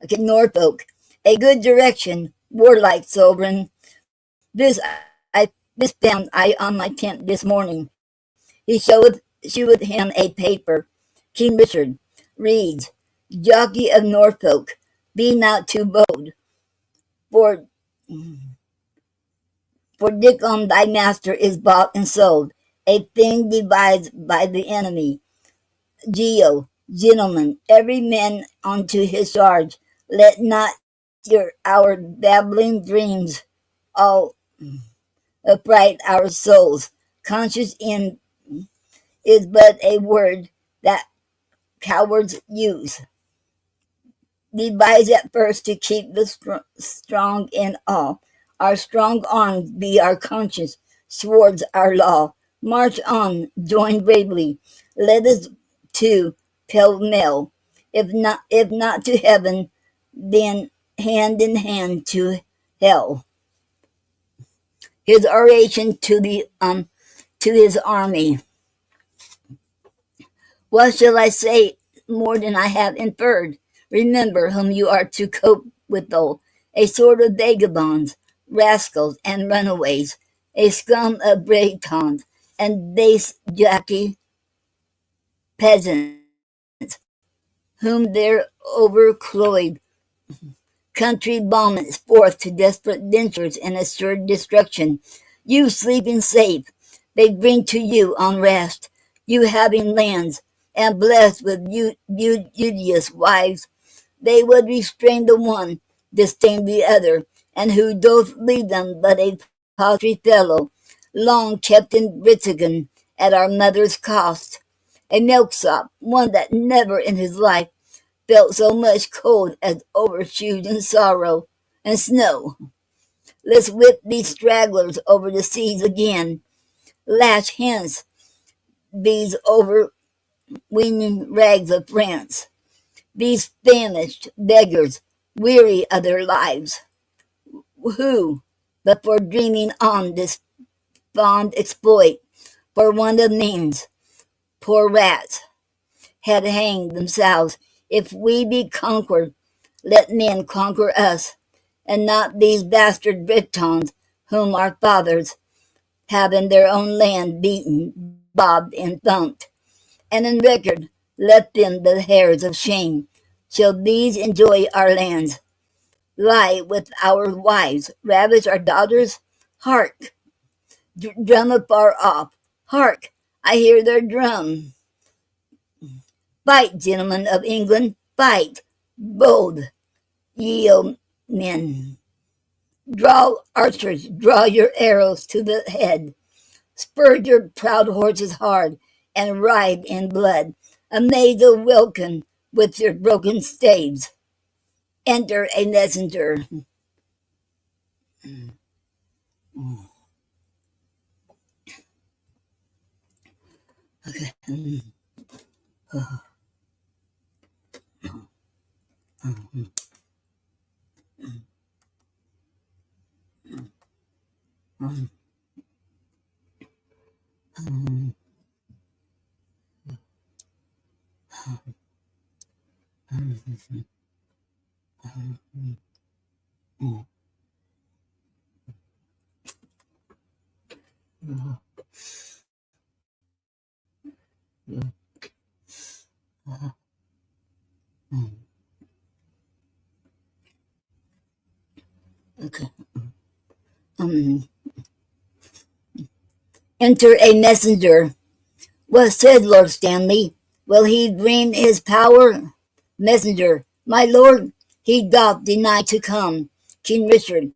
okay, Norfolk, a good direction, warlike sovereign. This I this found I on my tent this morning. He shewed him a paper. King Richard reads, Jockey of Norfolk, be not too bold, for Dick on thy master is bought and sold, a thing devised by the enemy. Geo, gentlemen, every man unto his charge. Let not our babbling dreams all affright our souls. Conscious in is but a word that cowards use. Devise at first to keep the strong in awe. Our strong arms be our conscience, swords our law. March on, join bravely. Let us to pell mell. If not to heaven, then hand in hand to hell. His oration to his army. What shall I say more than I have inferred? Remember whom you are to cope withal, a sort of vagabonds, rascals, and runaways, a scum of Bretons, and base jockey peasants, whom their overcloyed country vomits forth to desperate ventures and assured destruction. You sleeping safe, they bring to you unrest. You having lands, and blessed with beauteous wives, they would restrain the one, disdain the other, and who doth lead them but a paltry fellow, long kept in Brittingen at our mother's cost, a milksop, one that never in his life felt so much cold as overshoed in sorrow and snow. Let's whip these stragglers over the seas again, lash hence these overweening rags of France, these famished beggars, weary of their lives, who, but for dreaming on this fond exploit, for want of means, poor rats, had hanged themselves. If we be conquered, let men conquer us, and not these bastard Britons whom our fathers have in their own land beaten, bobbed, and thumped. And in record, let them the hairs of shame. Shall these enjoy our lands, lie with our wives, ravish our daughters? Hark! Drum afar off. Hark! I hear their drum. Fight, gentlemen of England, fight, bold ye men. Draw, archers, draw your arrows to the head. Spur your proud horses hard, and ride in blood. Amaze a welkin with your broken staves. Enter a messenger. Okay. Okay. Um, Enter a messenger. What said Lord Stanley? Will he bring his power? Messenger, my lord, he doth deny to come. King Richard,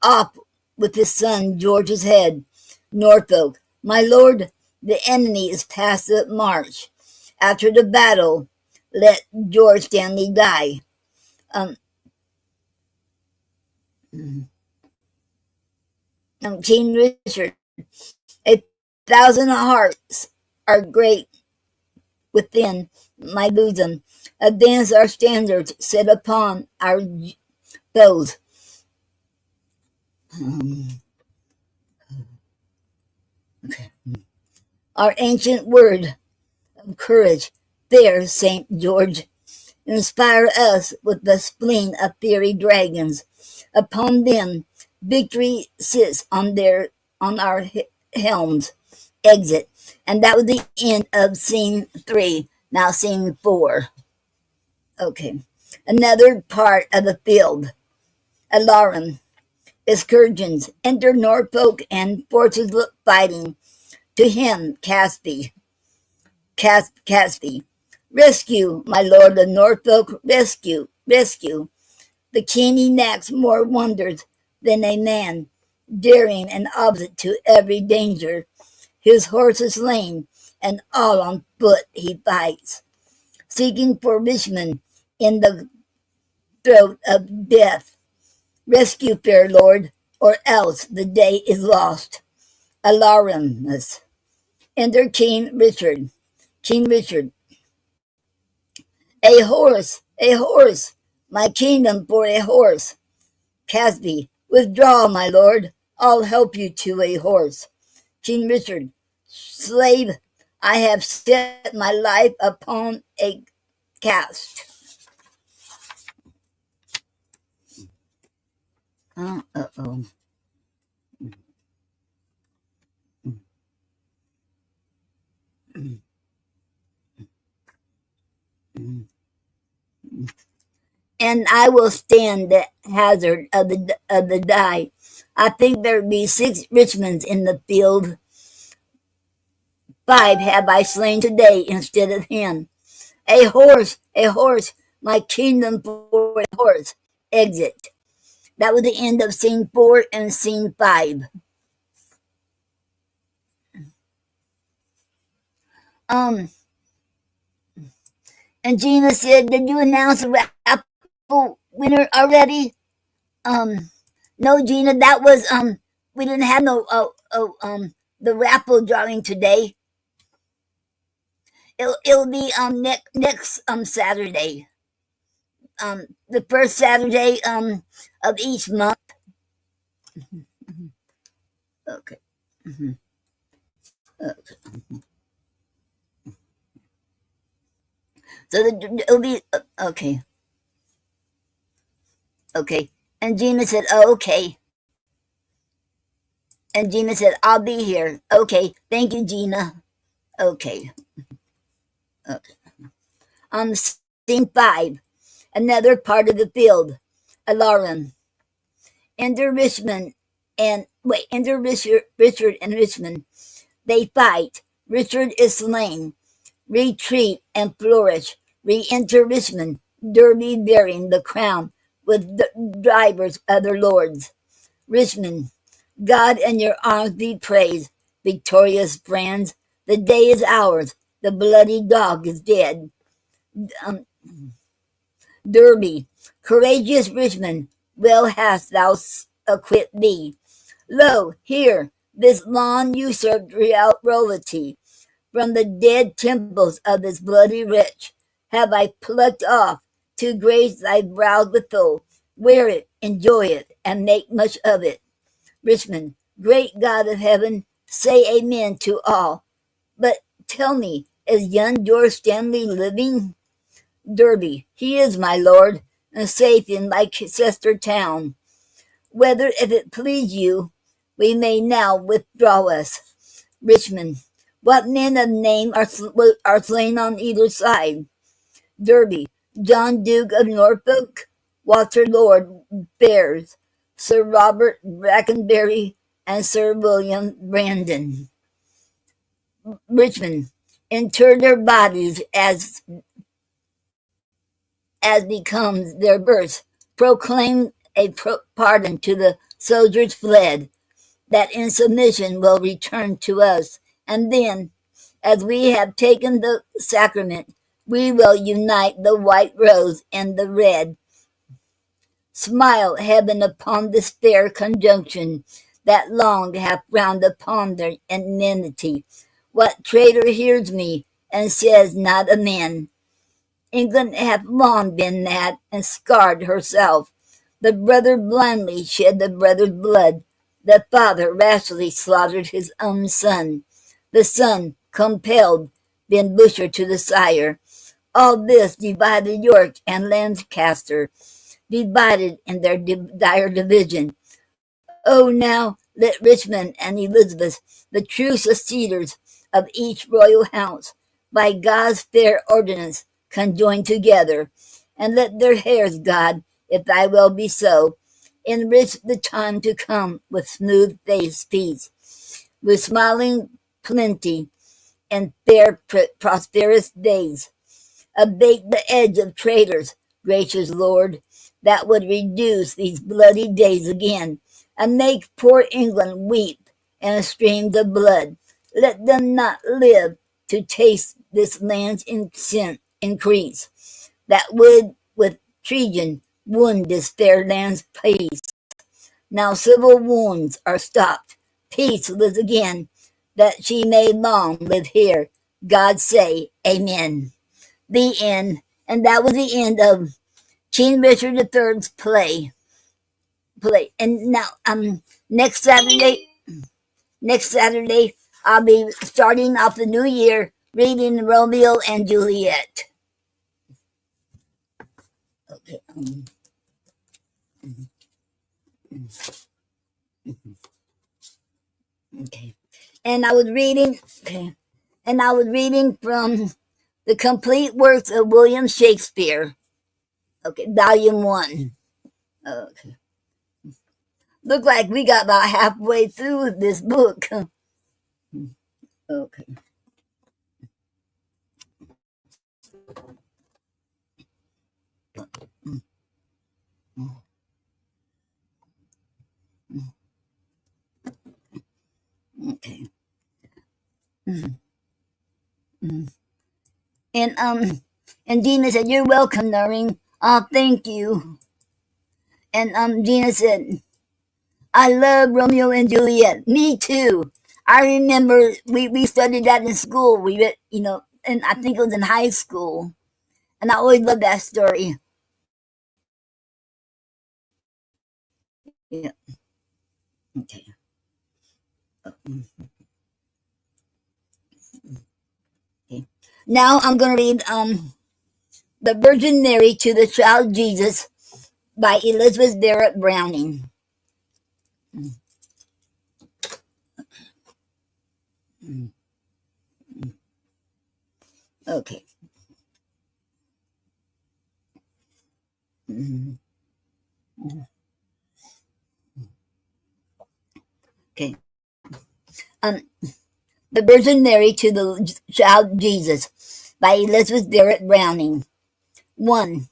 off with his son George's head. Norfolk, my lord, the enemy is past the march. After the battle, let George Stanley die. Um, King Richard, a thousand hearts are great within my bosom. Advance our standards set upon our foes. Okay. Our ancient word of courage, there, St. George, inspire us with the spleen of fiery dragons. Upon them, victory sits on our helms. Exit. And that was the end of scene 3. Now scene 4. Okay. Another part of the field. Alarum. Excursions. Enter Norfolk and forces fighting. To him, Casby. Rescue, my lord of Norfolk, rescue, rescue. The king enacts more wonders than a man, daring and opposite to every danger. His horse is lame, and all on foot he fights, seeking for Richmond in the throat of death. Rescue, fair lord, or else the day is lost. Alaramus. Enter King Richard. King Richard. A horse, my kingdom for a horse. Casby, withdraw, my lord. I'll help you to a horse. King Richard, slave, I have set my life upon a cast. Uh-oh. and I will stand the hazard of the die. I think there be 6 Richmonds in the field. 5 have I slain today instead of him. A horse, my kingdom for a horse. Exit. That was the end of scene 4 and scene 5. Um, and Gina said, "Did you announce the raffle winner already?" Um, no, Gina, that was we didn't have no the raffle drawing today. It'll be next Saturday. The first Saturday of each month. Okay. Mm-hmm. So it'll be okay. Okay. And Gina said, "Oh, okay." And Gina said, "I'll be here." Okay. Thank you, Gina. Okay. Okay. Scene 5. Another part of the field. Alarm. Enter Richmond enter Richard and Richmond. They fight. Richard is slain. Retreat and flourish. Re-enter Richmond. Derby bearing the crown with the drivers other lords. Richmond. God and your arms be praised. Victorious friends. The day is ours. The bloody dog is dead. Um, Derby. Courageous Richmond. Well hast thou acquit thee. Lo, here, this long usurped royalty, from the dead temples of this bloody wretch, have I plucked off, to grace thy brow withal. Wear it, enjoy it, and make much of it. Richmond, great God of heaven, say amen to all. But tell me, is young George Stanley living? Derby, he is, my lord, and safe in Leicester town. Whether, if it please you, we may now withdraw us. Richmond, what men of name are slain on either side? Derby, John Duke of Norfolk, Walter Lord Bears, Sir Robert Brackenbury, and Sir William Brandon. Richmond, inter their bodies as becomes their births. Proclaim a pardon to the soldiers fled, that in submission will return to us. And then, as we have taken the sacrament, we will unite the white rose and the red. Smile, heaven, upon this fair conjunction that long hath frowned upon their enmity. What traitor hears me and says not amen? England hath long been mad and scarred herself. The brother blindly shed the brother's blood. The father rashly slaughtered his own son. The son, compelled, been butcher to the sire. All this divided York and Lancaster, divided in their dire division. Oh, now let Richmond and Elizabeth, the true succeeders of each royal house, by God's fair ordinance, conjoin together, and let their hairs, God, if thy will be so, enrich the time to come with smooth faced peace, with smiling plenty and fair prosperous days. Abate the edge of traitors, gracious Lord, that would reduce these bloody days again, and make poor England weep in streams of blood. Let them not live to taste this land's increase, that would with treason wound this fair land's peace. Now civil wounds are stopped, peace lives again, that she may long live here. God say, Amen. The end. And that was the end of King Richard III's play. And now next Saturday I'll be starting off the new year reading Romeo and Juliet. Okay. Okay. And I was reading from the complete works of William Shakespeare. Okay, volume 1. Okay. Look like we got about halfway through this book. Okay. Okay. And Gina said, "You're welcome, Noreen. Oh, thank you." And Gina said, "I love Romeo and Juliet. Me too. I remember we studied that in school. We read, and I think it was in high school. And I always loved that story." Yeah. Okay. Okay. Now I'm gonna read The Virgin Mary to the Child Jesus by Elizabeth Barrett Browning. Okay. Okay. Um, The Virgin Mary to the Child Jesus by Elizabeth Barrett Browning. 1.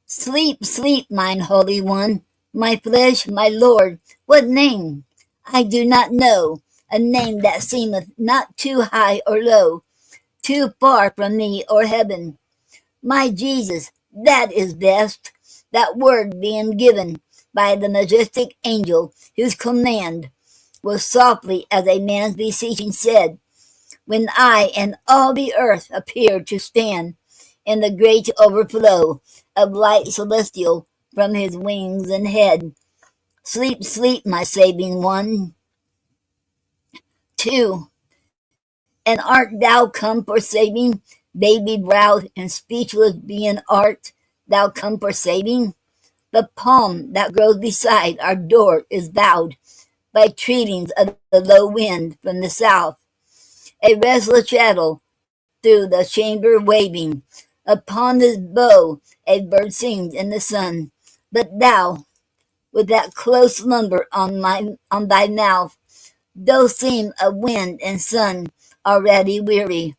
Sleep, sleep, mine Holy One, my flesh, my Lord, what name? I do not know, a name that seemeth not too high or low, too far from thee or heaven. My Jesus, that is best, that word being given by the majestic angel, whose command was softly as a man's beseeching said, when I and all the earth appeared to stand in the great overflow of light celestial from his wings and head. Sleep, sleep, my saving one. 2. And art thou come for saving, baby browed and speechless being art thou come for saving? The palm that grows beside our door is bowed by treatings of the low wind from the south, a restless shadow through the chamber waving. Upon this bough a bird sings in the sun, but thou, with that close slumber on thy mouth, dost seem of wind and sun already weary,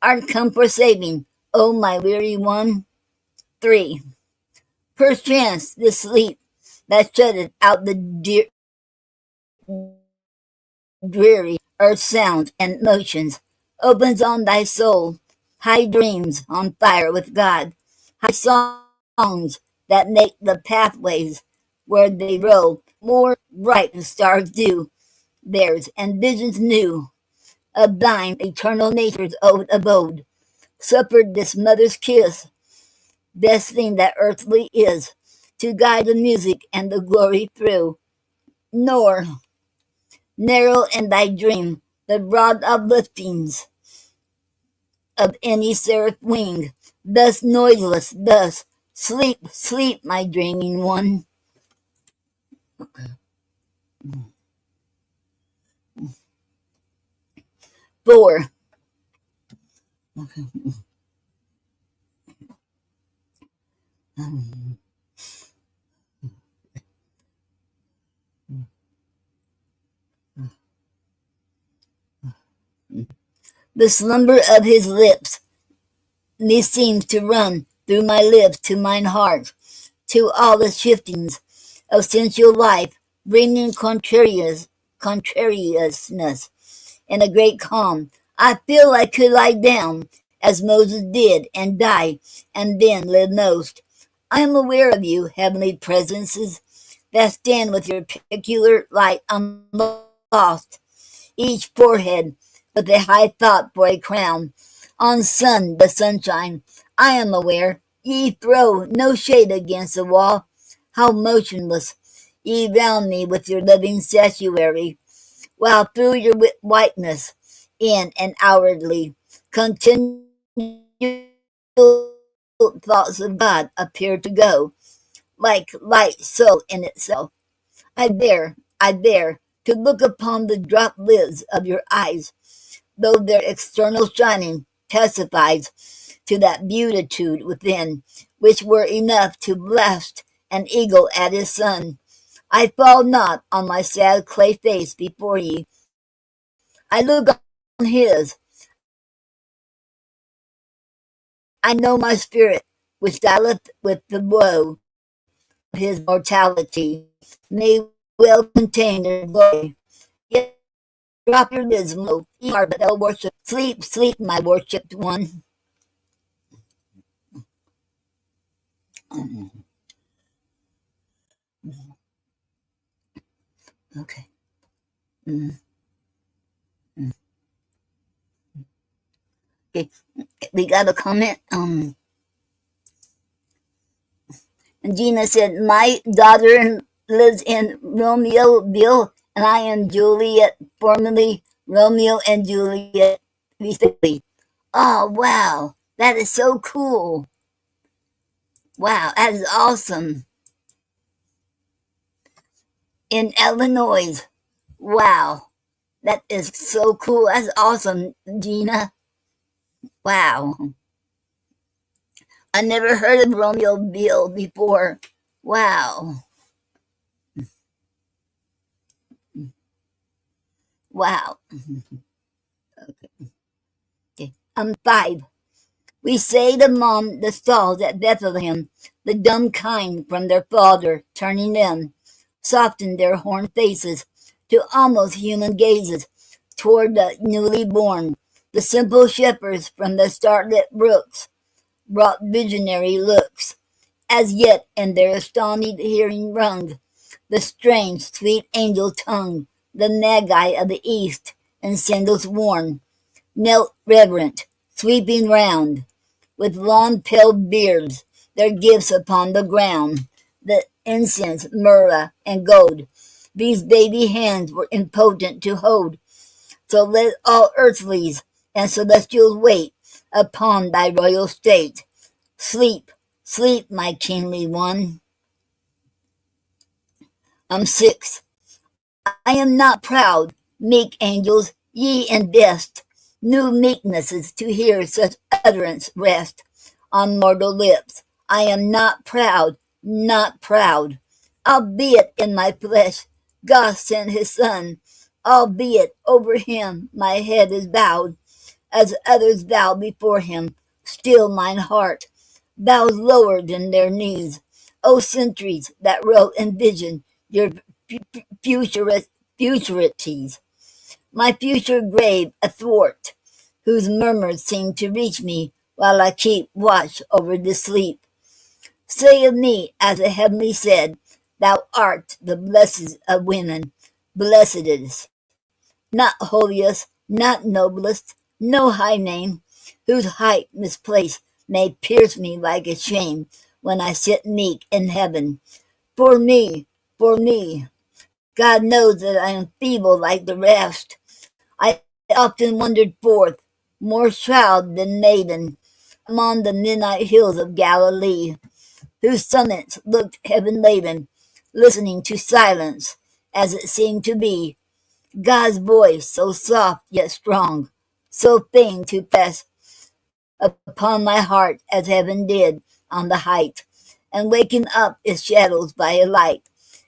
art come for saving, O my weary one. 3. Perchance the sleep that shutteth out the dreary earth sounds and motions opens on thy soul high dreams on fire with God, high songs that make the pathways where they roll more bright than stars do theirs, and visions new of thine eternal nature's abode, suffered this mother's kiss, best thing that earthly is, to guide the music and the glory through. Nor narrow in thy dream the broad upliftings of any seraph wing, thus noiseless, thus sleep, sleep, my dreaming one. 4. The slumber of his lips meseems to run through my lips to mine heart, to all the shiftings of sensual life, bringing contrariousness in a great calm. I feel I could lie down as Moses did and die and then live most. I am aware of you, heavenly presences, that stand with your peculiar light unlost, each forehead with a high thought for a crown. On sun the sunshine, I am aware, ye throw no shade against the wall. How motionless ye round me with your living statuary, while through your whiteness, in and outwardly, continual thoughts of God appear to go, like light so in itself. I dare to look upon the drop lids of your eyes, though their external shining testifies to that beatitude within, which were enough to blast an eagle at his son. I fall not on my sad clay face before ye. I look on his. I know my spirit, which dieth with the woe of his mortality, may well contain their glory. Yet drop your lids low, ye are but they'll worship. Sleep, sleep, my worshipped one. Okay. Mm. Okay. We got a comment. Gina said, my daughter lives in Romeoville, and I am Juliet, formerly Romeo and Juliet, respectively. Oh, wow. That is so cool. Wow, that is awesome. In Illinois. Wow. That is so cool. That's awesome, Gina. Wow. I never heard of Romeoville before. Wow. Wow. Okay. I'm 5. We say to mom the stalls at Bethlehem, the dumb kind from their father, turning them, softened their horned faces to almost human gazes toward the newly born. The simple shepherds from the starlit brooks brought visionary looks, as yet in their astonished hearing rung the strange, sweet angel tongue, the magi of the east, in sandals worn, knelt reverent, sweeping round, with long pale beards, their gifts upon the ground, the incense, myrrh, and gold. These baby hands were impotent to hold, so let all earthlies and celestials wait upon thy royal state. Sleep, sleep, my kingly one. I'm 6. I am not proud, meek angels, ye in best, new meeknesses to hear such utterance rest on mortal lips. I am not proud, not proud, albeit in my flesh God sent his Son, albeit over him my head is bowed, as others bow before him, still mine heart bows lower than their knees. O centuries that wrote in vision your futurities, my future grave athwart, whose murmurs seem to reach me while I keep watch over the sleep. Say of me, as the heavenly said, thou art the blessed of women, blessedest, not holiest, not noblest, no high name, whose height misplaced may pierce me like a shame when I sit meek in heaven. For me, God knows that I am feeble like the rest. I often wandered forth, more shroud than maiden, among the midnight hills of Galilee, whose summits looked heaven laden, listening to silence, as it seemed to be, God's voice so soft yet strong, so fain to press upon my heart as heaven did on the height, and waken up its shadows by a light,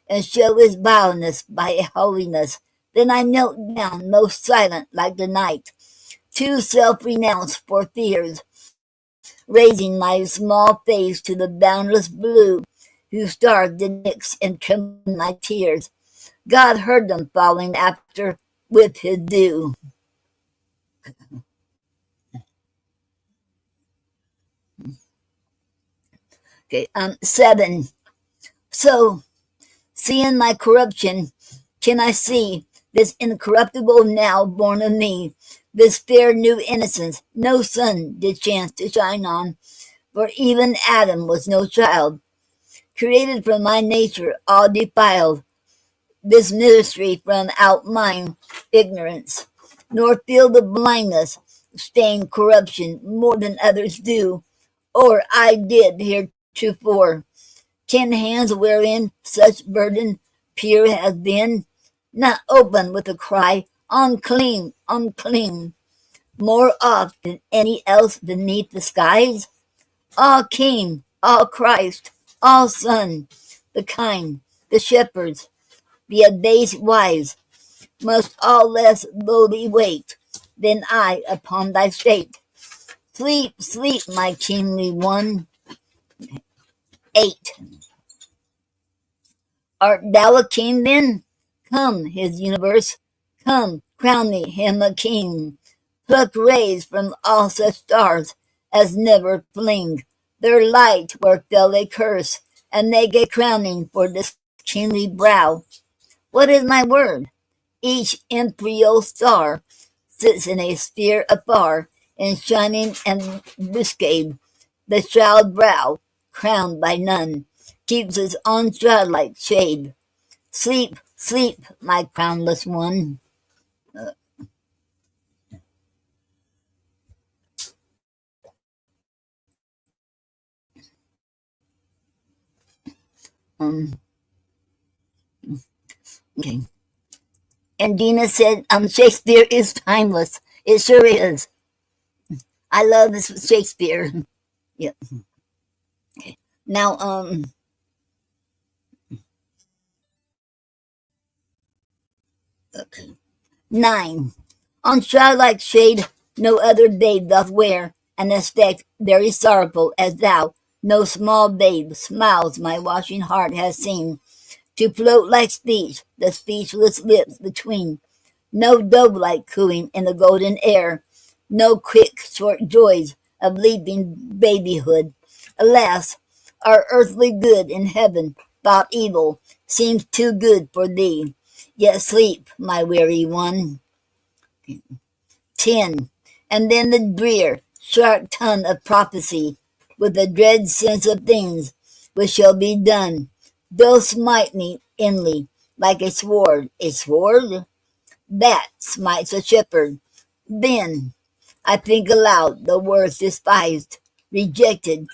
and show its vileness by a holiness. Then I knelt down most silent like the night, too self-renounced for fears, raising my small face to the boundless blue, whose stars did mix and tremble my tears. God heard them falling after with his dew. Okay, 7. So, seeing my corruption, can I see this incorruptible now born of me, this fair new innocence no sun did chance to shine on, for even Adam was no child, created from my nature all defiled, this ministry from out mine ignorance, nor feel the blindness, stain corruption more than others do, or I did heretofore. Can hands wherein such burden pure has been, not open with a cry, unclean, unclean, more oft than any else beneath the skies? Ah, King, all Christ, all Son, the kind, the shepherds, the abased wise, must all less lowly wait than I upon thy state. Sleep, sleep, my kingly one. 8. Art thou a king then? Come, his universe, come, crown me him a king. Pluck rays from all such stars as never fling their light where fell a curse, and make a crowning for this kingly brow. What is my word? Each embryo star sits in a sphere afar, in shining ambuscade. The shroud brow, crowned by none, keeps its own shroud-like shade. Sleep, sleep, my crownless one. Uh, um, okay. And Dina said, Shakespeare is timeless. It sure is. I love this Shakespeare. Yeah. Okay. Now, okay. 9. On shroud-like shade, no other babe doth wear an aspect very sorrowful as thou. No small babe smiles my watching heart has seen, to float like speech, the speechless lips between. No dove-like cooing in the golden air, no quick, short joys of leaping babyhood. Alas, our earthly good in heaven, thought evil, seems too good for thee. Yet sleep, my weary one. 10. And then the drear, sharp tongue of prophecy, with a dread sense of things which shall be done, doth smite me inly, like a sword. A sword? That smites a shepherd. Then I think aloud the words despised, rejected,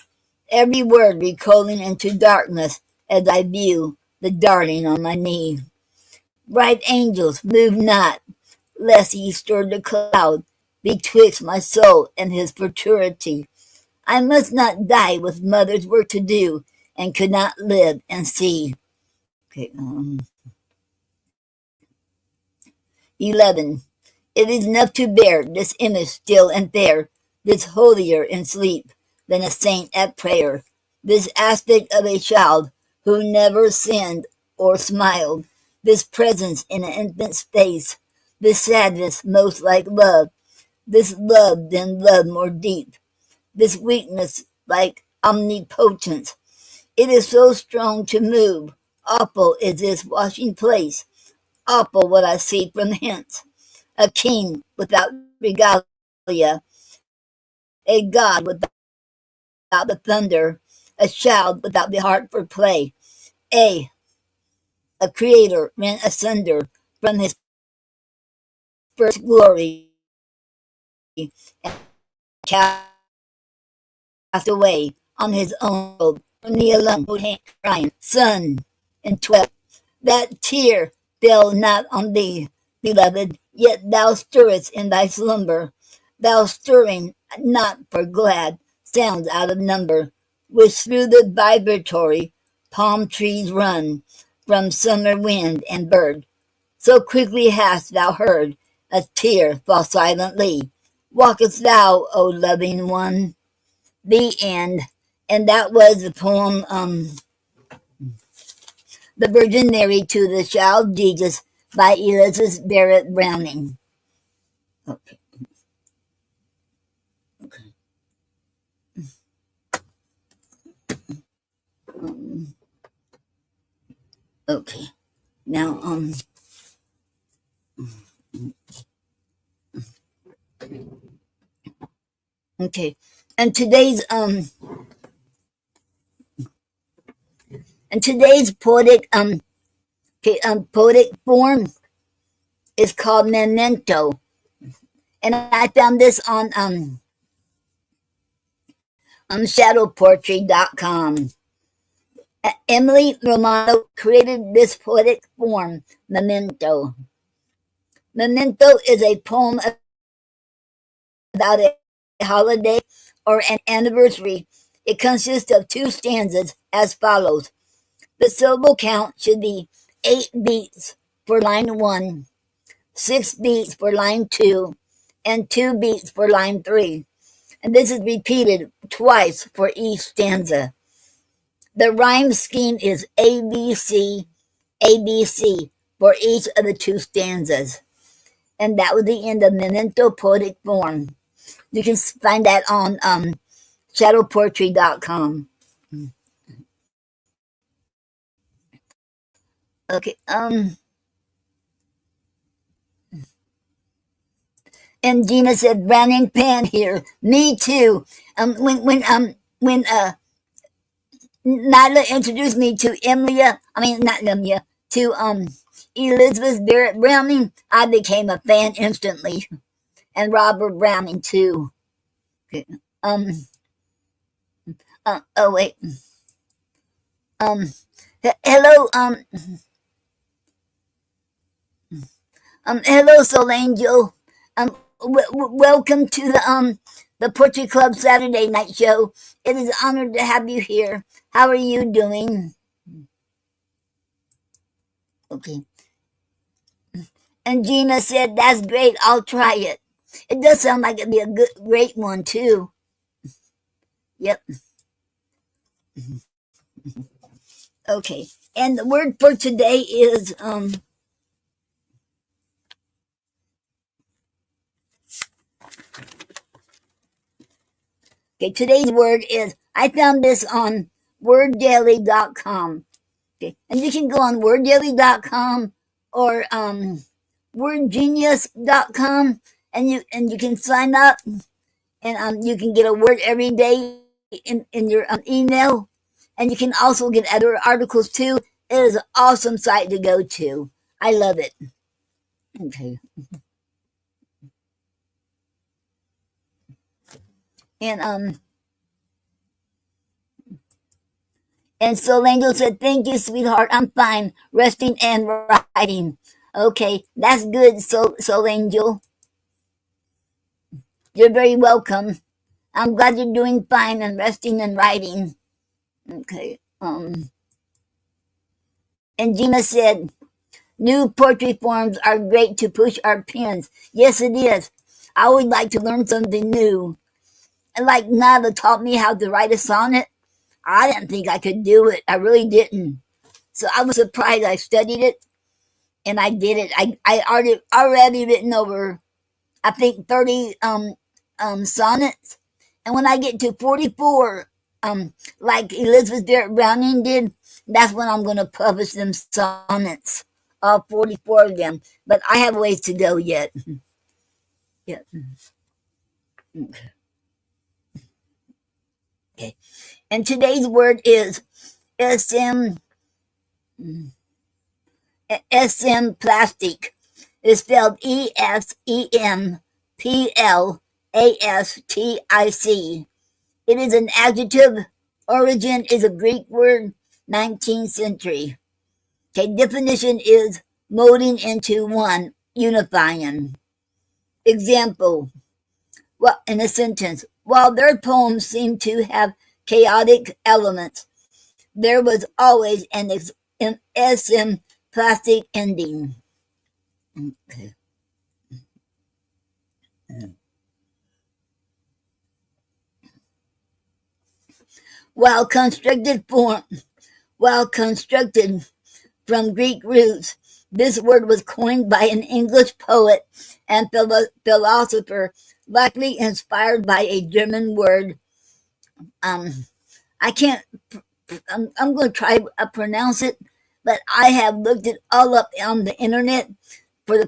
every word recoiling into darkness as I view the darling on my knee. Bright angels, move not, lest ye stir the cloud betwixt my soul and his futurity. I must not die with mother's work to do, and could not live and see. Okay, 11. It is enough to bear this image still and fair, this holier in sleep than a saint at prayer, this aspect of a child who never sinned or smiled, this presence in an infant's face, this sadness most like love, this love then love more deep, this weakness like omnipotence. It is so strong to move. Awful is this washing place, awful what I see from hence. A king without regalia, a god without the thunder, a child without the heart for play, a, a creator rent asunder from his first glory, and cast away on his own robe from the alone hand crying, Son, and 12. That tear fell not on thee, beloved, yet thou stirrest in thy slumber, thou stirring not for glad sounds out of number, which through the vibratory palm trees run from summer wind and bird. So quickly hast thou heard a tear fall silently. Walkest thou, O loving one? The end. And that was the poem, The Virgin Mary to the Child Jesus by Elizabeth Barrett Browning. Okay. Okay. Um, okay. Now, okay. And today's poetic poetic form is called memento, and I found this on shadowpoetry.com. Emily Romano created this poetic form, memento. Memento is a poem about a holiday or an anniversary It consists of 2 stanzas as follows. The syllable count should be 8 beats for line 1, 6 beats for line 2, and 2 beats for line 3. And this is repeated twice for each stanza. The rhyme scheme is ABC, ABC for each of the 2 stanzas. And that was the end of Memento Poetic Form. You can find that on shadowpoetry.com. Okay, and Gina said, "Browning pan here." Me too. When Nyla introduced me to not Emilia, to Elizabeth Barrett Browning, I became a fan instantly, and Robert Browning too. Okay. Oh wait. Hello. Hello, Soul Angel. Welcome to the Poetry Club Saturday night show. It is an honor to have you here. How are you doing? Okay. And Gina said, "That's great. I'll try it." It does sound like it'd be a great one too. Yep. Okay. And the word for today is okay. Today's word is, I found this on worddaily.com. Okay. And you can go on worddaily.com or wordgenius.com, and you can sign up, and you can get a word every day in your email, and you can also get other articles too. It is an awesome site to go to. I love it. Okay. And Soul Angel said, "Thank you, sweetheart. I'm fine, resting and writing." Okay, that's good, Soul Angel. You're very welcome. I'm glad you're doing fine and resting and writing. Okay. And Gina said, "New poetry forms are great to push our pens." Yes, it is. I would like to learn something new. And like Nada taught me how to write a sonnet, I didn't think I could do it. I really didn't. So I was surprised. I studied it and I did it. I already written over, I think, 30 sonnets. And when I get to 44, like Elizabeth Barrett Browning did, that's when I'm going to publish them sonnets, all 44 of them. But I have ways to go yet. Yeah. Okay. And today's word is SM plastic. It's spelled ESEMPLASTIC. It is an adjective. Origin is a Greek word, 19th century. Okay, definition is molding into one, unifying. Example, well, in a sentence, while their poems seem to have chaotic elements, there was always an SM plastic ending. Okay. While constructed from Greek roots, this word was coined by an English poet and philosopher, likely inspired by a German word. I can't. I'm going to try to pronounce it, but I have looked it all up on the internet for the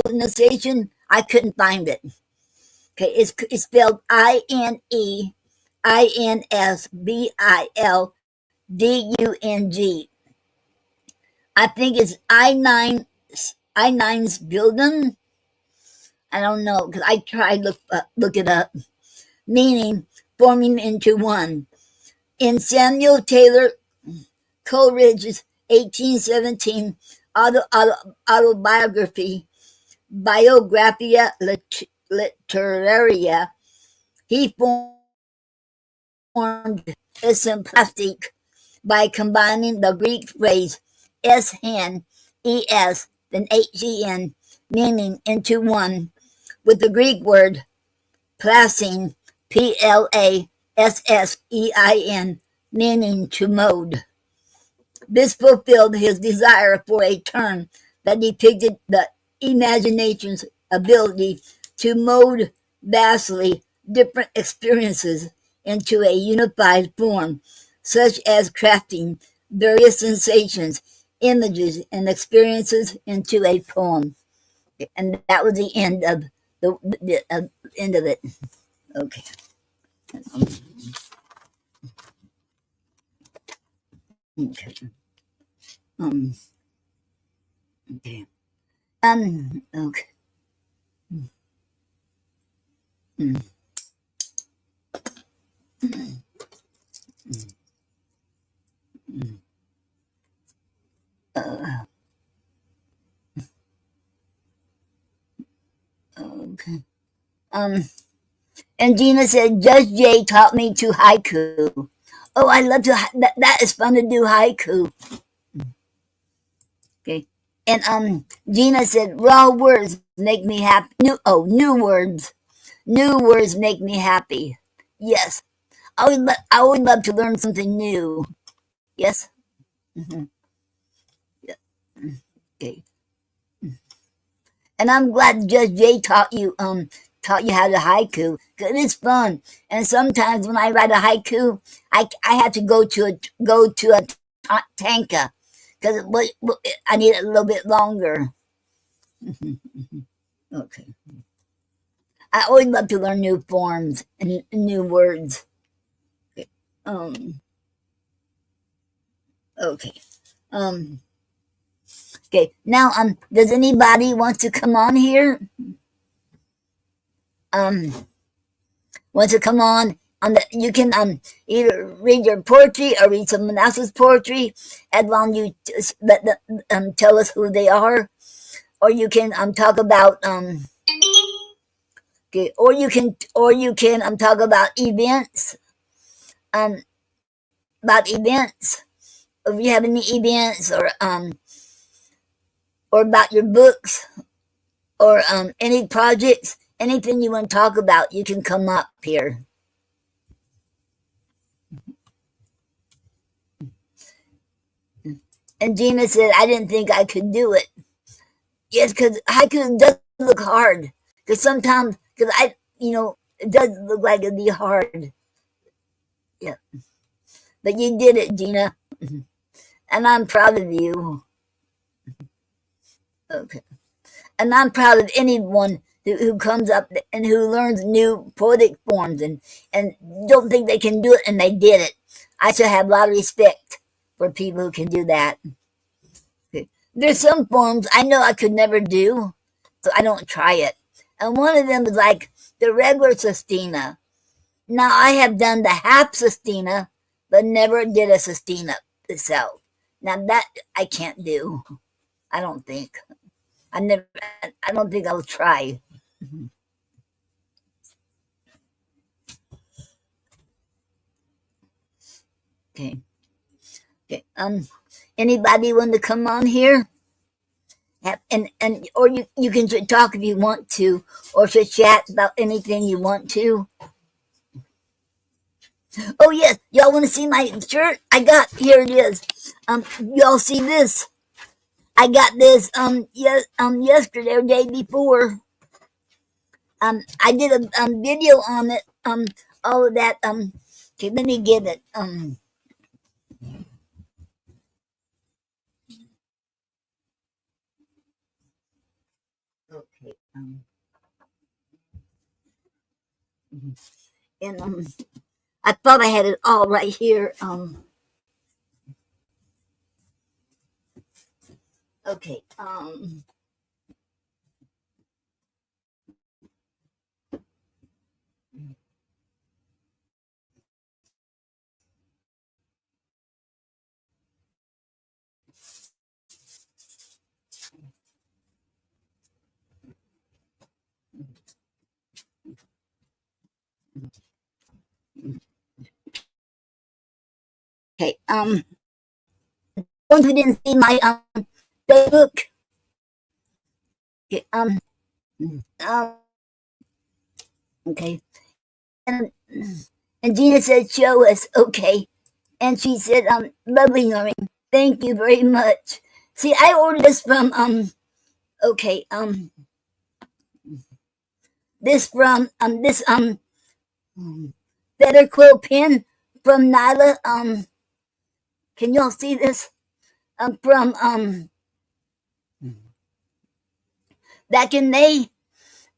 pronunciation. I couldn't find it. Okay, it's spelled INEINSBILDUNG. I think it's I9's building. I don't know because I tried look it up. Meaning forming into one. In Samuel Taylor Coleridge's 1817 autobiography, Biographia Literaria, he formed is simplistic by combining the Greek phrase "es-hen," es, then hen, meaning into one, with the Greek word "plasein," Plasein, meaning to mold. This fulfilled his desire for a term that depicted the imagination's ability to mold vastly different experiences into a unified form, such as crafting various sensations, images, and experiences into a poem. And that was the end of the end of it. Okay. Okay. Um. Okay. Okay. Mm, uh, okay. Um. And Gina said, Judge Jay taught me to haiku. Oh, I love to. That is fun to do haiku. Okay. And Gina said, raw words make me happy. New words. New words make me happy. Yes. I would love to learn something new. Yes. Mm-hmm. Yeah. Okay. And I'm glad Judge Jay taught you how to haiku. 'Cause it's fun. And sometimes when I write a haiku, I have to go to a tanka because I need it a little bit longer. Okay. I always love to learn new forms and new words. Okay. Okay. Um. Okay. Now does anybody want to come on here? Um. Want to come on the you can either read your poetry or read someone else's poetry as long you let them tell us who they are, or you can talk about okay, or you can talk um about events, if you have any events, or about your books, or any projects, anything you want to talk about, you can come up here. And Gina said, I didn't think I could do it. Yes, because haiku does look hard. Because sometimes, because it does look like it'd be hard. Yeah. But you did it, Gina. And I'm proud of you. Okay. And I'm proud of anyone who comes up and who learns new poetic forms and don't think they can do it and they did it. I should have a lot of respect for people who can do that. Okay. There's some forms I know I could never do, so I don't try it. And one of them is like the regular sestina. Now I have done the half sestina, but never did a sestina itself. Now that I can't do. I don't think. I never. I don't think I'll try. Okay. Okay. Anybody want to come on here? And or you can talk if you want to, or to chat about anything you want to. Oh yes, y'all want to see my shirt? I got here. It is. Y'all see this? I got this. Yesterday or day before. I did a video on it. All of that. Okay, let me get it. Okay. And I thought I had it all right here. Okay. those who didn't see my Facebook, okay, okay, and Gina said, "Show us." Okay, and she said, "Lovely, Noreen. Thank you very much." See, I ordered this from okay, this from this feather quill pin from Nyla. Can y'all see this? From back in May,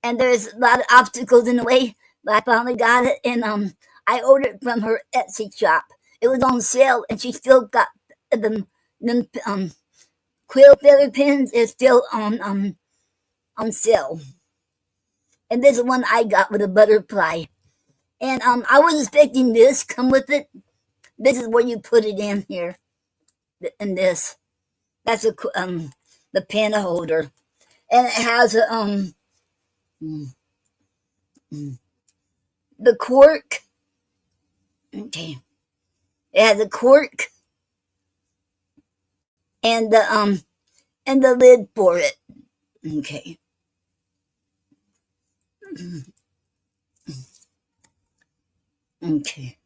and there's a lot of obstacles in the way, but I finally got it, and I ordered it from her Etsy shop. It was on sale, and she still got the quill feather pins is still on sale. And this is one I got with a butterfly. And I was expecting this come with it. This is where you put it in here. In this. That's the pen holder. And it has a the cork. Okay. It has a cork and the lid for it. Okay. Okay.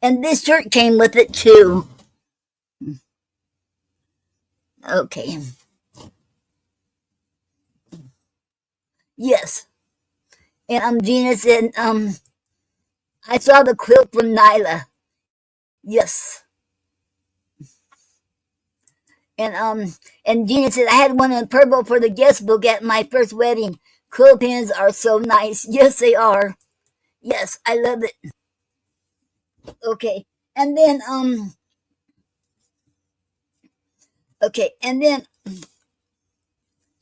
And this shirt came with it too. Okay. Yes. And Gina said, I saw the quilt from Nyla. Yes. And Gina said, I had one in purple for the guest book at my first wedding. Quilt pins are so nice. Yes, they are. Yes, I love it. Okay. And then okay, and then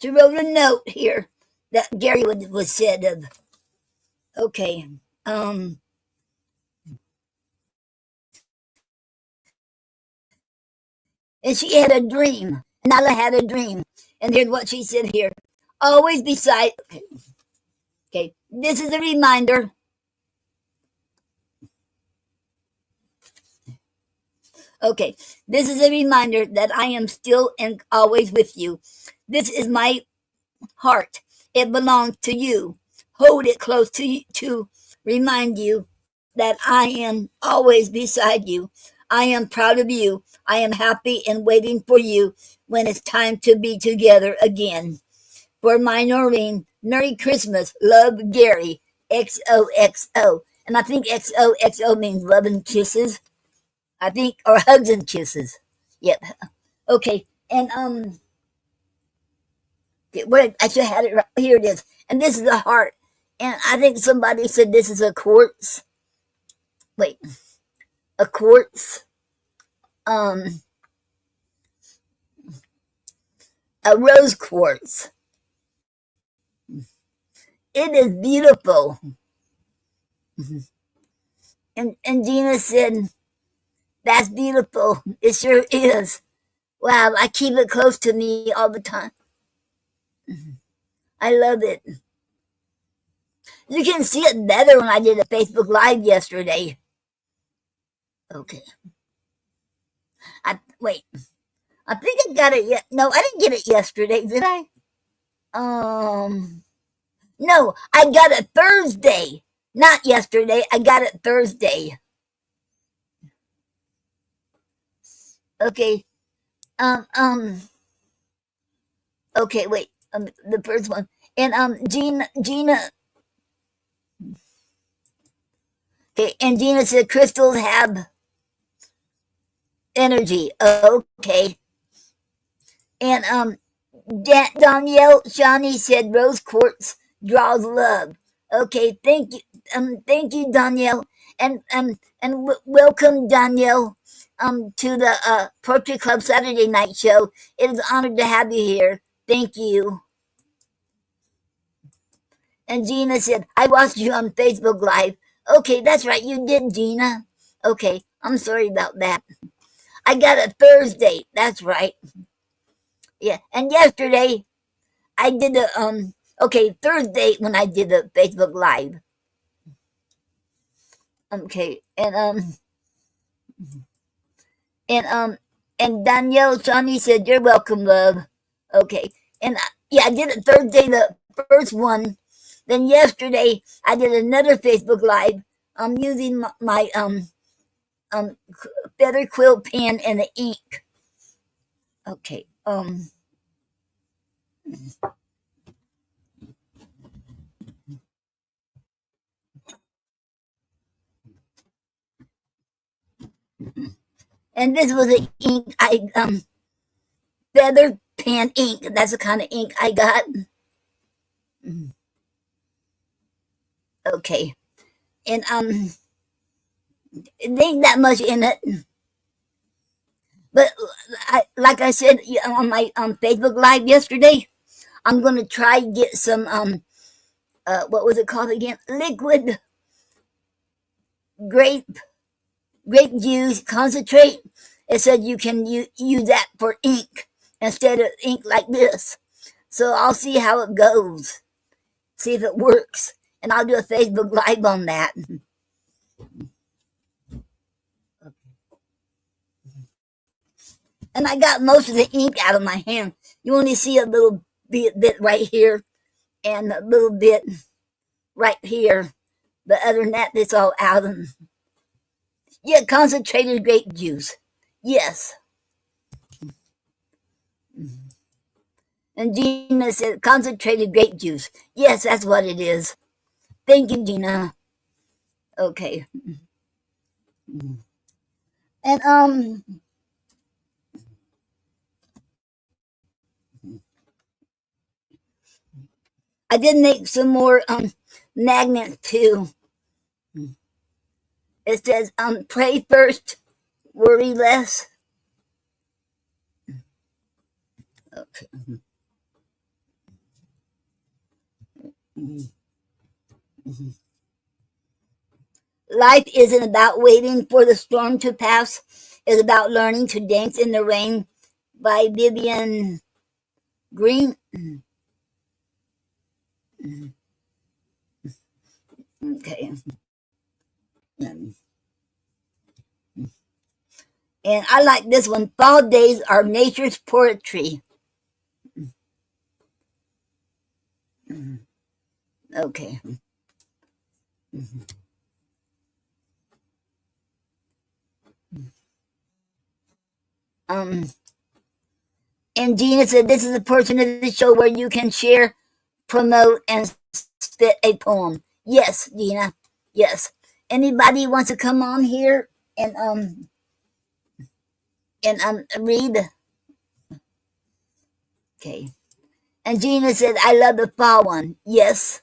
she wrote a note here that Gary was said of. Okay. And she had a dream. Nala had a dream. And here's what she said here. Always beside. Okay. This is a reminder. Okay. This is a reminder that I am still and always with you. This is my heart. It belongs to you. Hold it close to you to remind you that I am always beside you. I am proud of you. I am happy and waiting for you when it's time to be together again. For my Noreen, Merry Christmas. Love, Gary. XOXO. And I think XOXO means love and kisses. I think, or hugs and kisses. Yep. Okay. And where I should have it right here. It is, and this is the heart. And I think somebody said this is a quartz. Wait, a quartz. A rose quartz. It is beautiful. And Gina said, that's beautiful. It sure is. Wow, I keep it close to me all the time. I love it. You can see it better when I did a Facebook Live yesterday. Okay. Wait. I think I got it yet. No, I didn't get it yesterday, did I? No, I got it Thursday. Not yesterday. I got it Thursday. Okay. Okay, wait. The first one. And Gina. Okay, and Gina said crystals have energy. Okay. And Danielle Shawnee said rose quartz draws love. Okay, thank you. Thank you, Danielle. And welcome, Danielle, to the Poetry Club Saturday night show. It is an honor to have you here. Thank you. And Gina said, I watched you on Facebook Live. Okay, that's right, you did, Gina. Okay, I'm sorry about that. I got it Thursday. That's right. Yeah, and yesterday I did the Thursday when I did the Facebook Live. Okay, And and and Danielle Shawnee said, "You're welcome, love." Okay. And yeah, I did it Thursday, the first one. Then yesterday, I did another Facebook Live. I'm using my um feather quilt pen and the ink. Okay. And this was the ink I feather pen ink. That's the kind of ink I got. Okay. And it ain't that much in it. But like I said on my Facebook Live yesterday, I'm gonna try get some what was it called again? Liquid grape juice concentrate. It said you can use that for ink instead of ink like this. So I'll see how it goes, see if it works, and I'll do a Facebook Live on that. And I got most of the ink out of my hand. You only see a little bit right here and a little bit right here. But other than that, it's all out. Yeah, concentrated grape juice. Yes. And Gina said concentrated grape juice. Yes, that's what it is. Thank you, Gina. Okay. And I did make some more magnets too. It says pray first, worry less. Okay. Life isn't about waiting for the storm to pass. It's about learning to dance in the rain by Vivian Green. Okay. And I like this one. Fall days are nature's poetry. Okay. Um, and Gina said this is a portion of the show where you can share, promote, and spit a poem. Yes, Gina. Yes. Anybody wants to come on here and read? Okay. And Gina said, I love the fall one. Yes,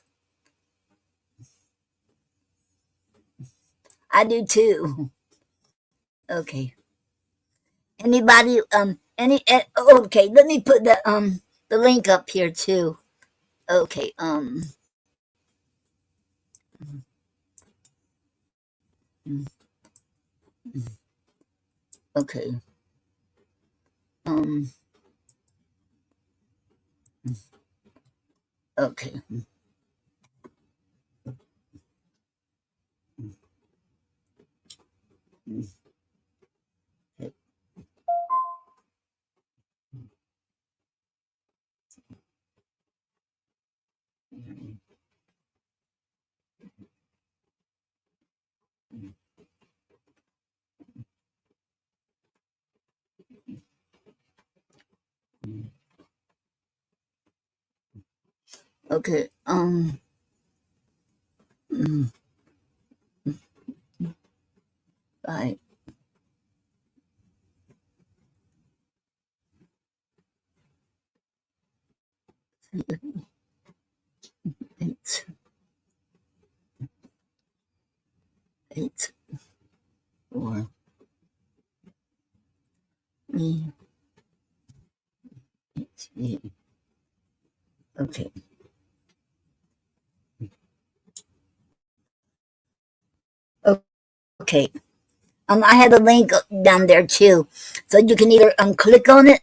I do too. Okay. Anybody okay, let me put the link up here too. Okay, okay. Um okay. Okay. Mm, bye. Eight, eight, four, three, eight. Okay. Okay. I have a link down there too, so you can either click on it.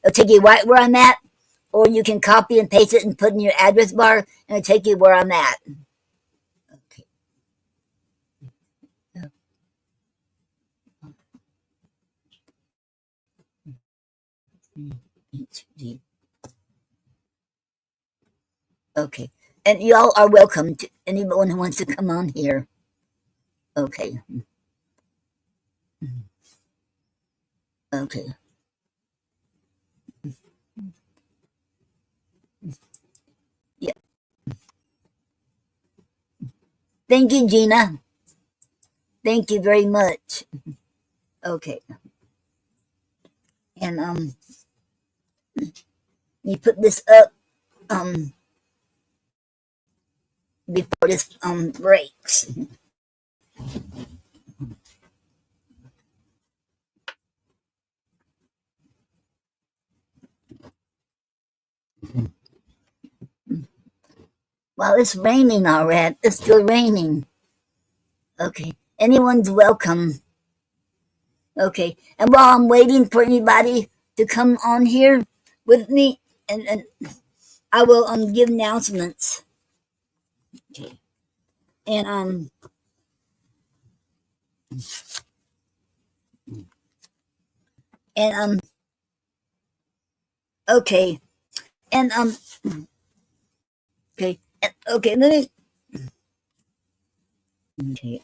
It'll take you right where I'm at, or you can copy and paste it and put in your address bar, and it'll take you where I'm at. Okay. Okay. And y'all are welcome to anyone who wants to come on here. Okay. Okay. Yeah. Thank you, Gina. Thank you very much. Okay. And you put this up before this breaks. Well, it's raining already. It's still raining. Okay. Anyone's welcome. Okay. And while I'm waiting for anybody to come on here with me, and I will give announcements. Okay. And and okay. And okay. Okay, let me okay,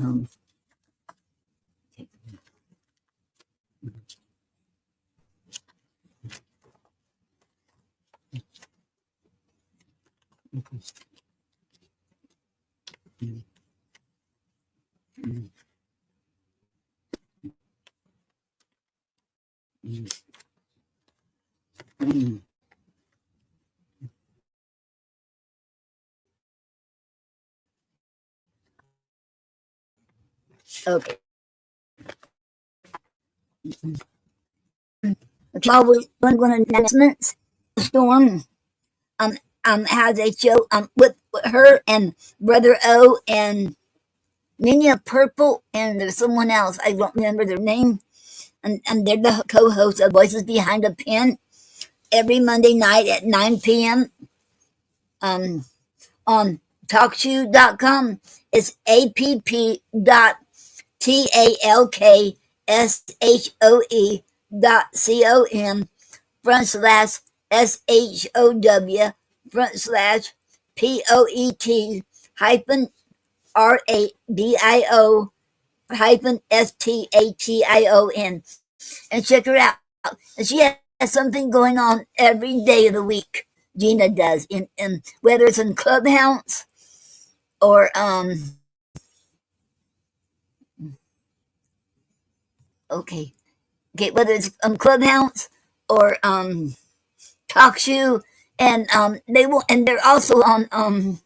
okay. Okay, I'm going to announcements. Storm has a show with her and Brother O and Nina Purple, and there's someone else. I don't remember their name. And they're the co-hosts of Voices Behind a Pen every Monday night at 9 p.m. On talkshoe.com. It's app.talkshow.com/SHOW/POET hyphen RADIO hyphen STATION, and check her out. And she has something going on every day of the week. Gina does, in whether it's in Clubhouse or okay, whether it's Clubhouse or Talk Shoe, and they will, and they're also on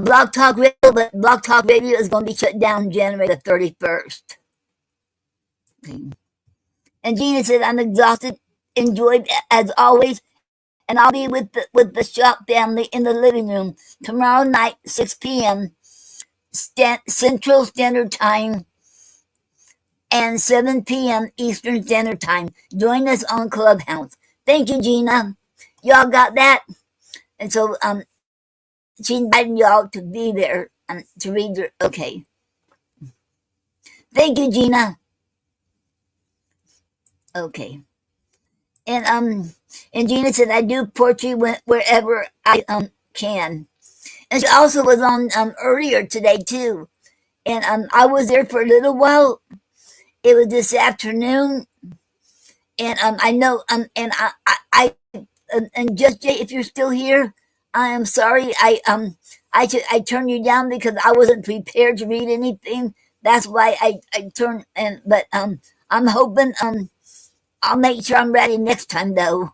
Blog Talk Radio, but Blog Talk Radio is going to be shut down January the 31st. Okay. And Gina said, "I'm exhausted. Enjoyed as always, and I'll be with the shop family in the living room tomorrow night, 6 p.m. Central Standard Time and 7 p.m. Eastern Standard Time. Join us on Clubhouse." Thank you, Gina. Y'all got that? And so she invited y'all to be there to read her. Okay. Thank you, Gina. Okay. And Gina said, "I do poetry wherever I can." And she also was on earlier today too. And I was there for a little while. It was this afternoon. And I know and I and just Jay, if you're still here, I am sorry. I turned you down because I wasn't prepared to read anything. That's why I turned, and but I'm hoping I'll make sure I'm ready next time though.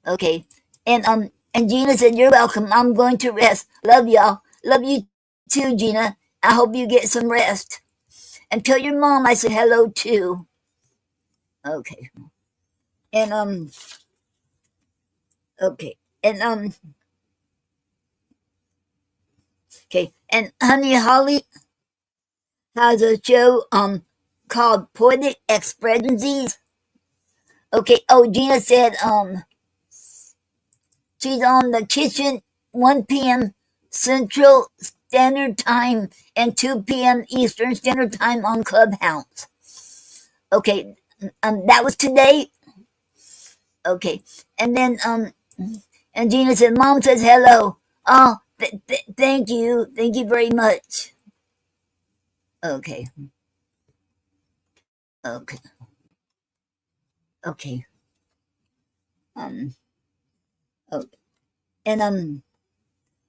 Okay. And Gina said, "You're welcome. I'm going to rest. Love y'all. Love you too, Gina. I hope you get some rest. And tell your mom I said hello too." Okay. And okay. And okay. And Honey Holly has a show called Poetic Expressions. Okay. Oh, Gina said she's on the kitchen 1 p.m. Central Standard Time and 2 p.m. Eastern Standard Time on Clubhouse. Okay, that was today. Okay, and then and Gina said, "Mom says hello." Oh, thank you very much. Okay, okay, okay. Um, okay. and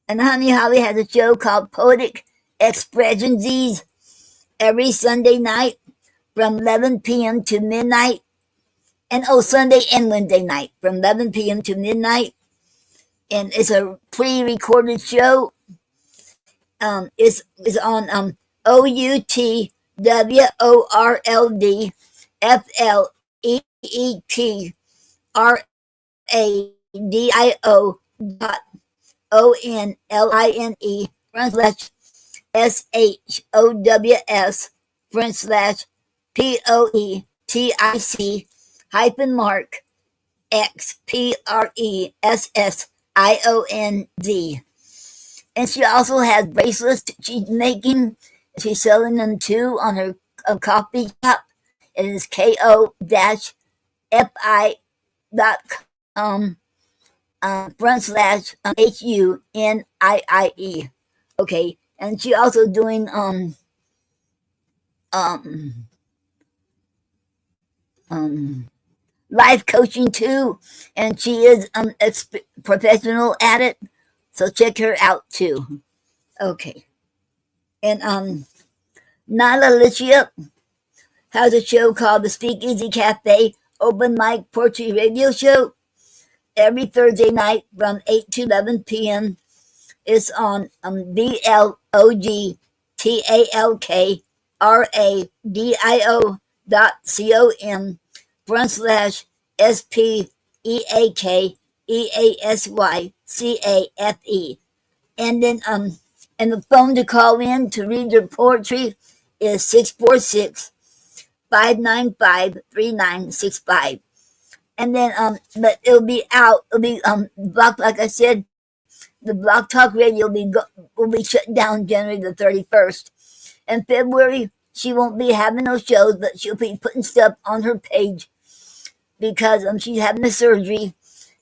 and Honey Holly has a show called Poetic Expressions every Sunday night from 11 p.m. to midnight, and Sunday and Wednesday night from 11 p.m. to midnight. And it's a pre-recorded show. It's on OUTWORLDFLETRADIO.ONLINE /SHOWS/POETIC hyphen mark XPRESSIONZ. And she also has bracelets she's making. She's selling them too on her coffee shop. It is ko-fi.com /HUNIIE. Okay, and she also doing um life coaching too, and she is professional at it. So check her out too. Okay, and Nala Lichia has a show called the Speakeasy Cafe Open Mic Poetry Radio Show every Thursday night from 8 to 11 p.m. It's on BLOGTALK.com/SPEAKEASYCAFE. And then and the phone to call in to read your poetry is 646-595-3965. And then but it'll be out. It'll be blocked, like I said. The Blog Talk Radio will be shut down January the 31st. In February, she won't be having no shows, but she'll be putting stuff on her page because she's having a surgery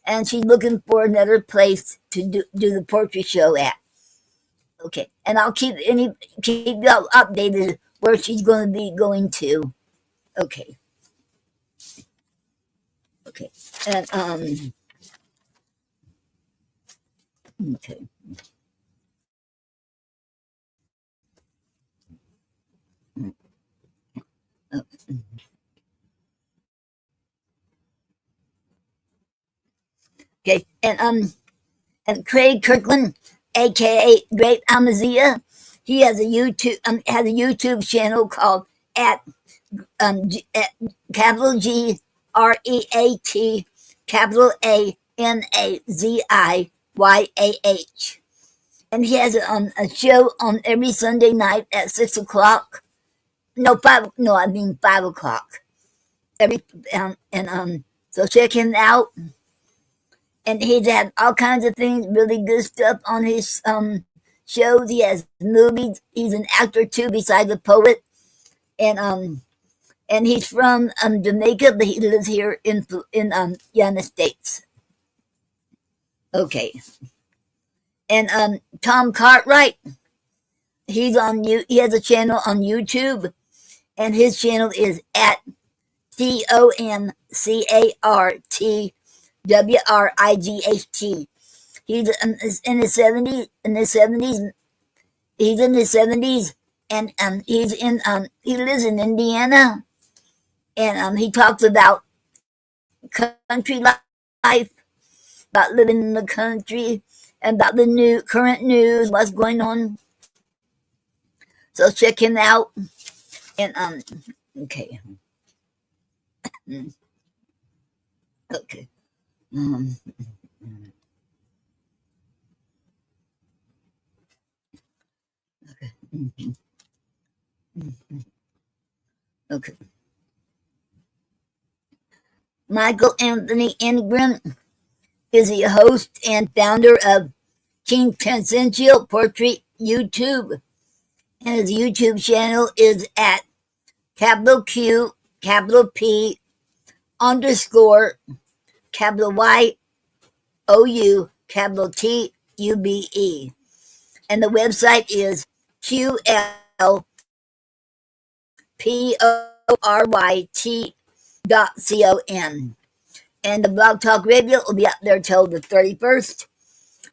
and she's looking for another place to do the poetry show at. Okay, and I'll keep y'all updated where she's going to be going to. Okay, okay, and okay. Okay, and Craig Kirkland, aka Great Amazia, he has a YouTube channel called at capital G REAT capital ANAZIYAH, and he has a show on every Sunday night at 6 o'clock. No, 5. No, I mean 5 o'clock. Every so check him out. And he's had all kinds of things, really good stuff on his shows. He has movies. He's an actor too, besides a poet. And he's from Jamaica, but he lives here in United States. Okay. And Tom Cartwright, he has a channel on YouTube, and his channel is at TOMCARTWRIGHT. He's in his 70s. He's in his 70s, and he lives in Indiana, and he talks about country life, about living in the country, and about the current news, what's going on. So check him out. And okay, okay. Okay. Michael Anthony Ingram is the host and founder of King Transcendental Portrait YouTube, and his YouTube channel is at capital Q capital P underscore capital YOU capital TUBE. And the website is QLPORYT.com. And the Blog Talk Radio will be up there till the 31st.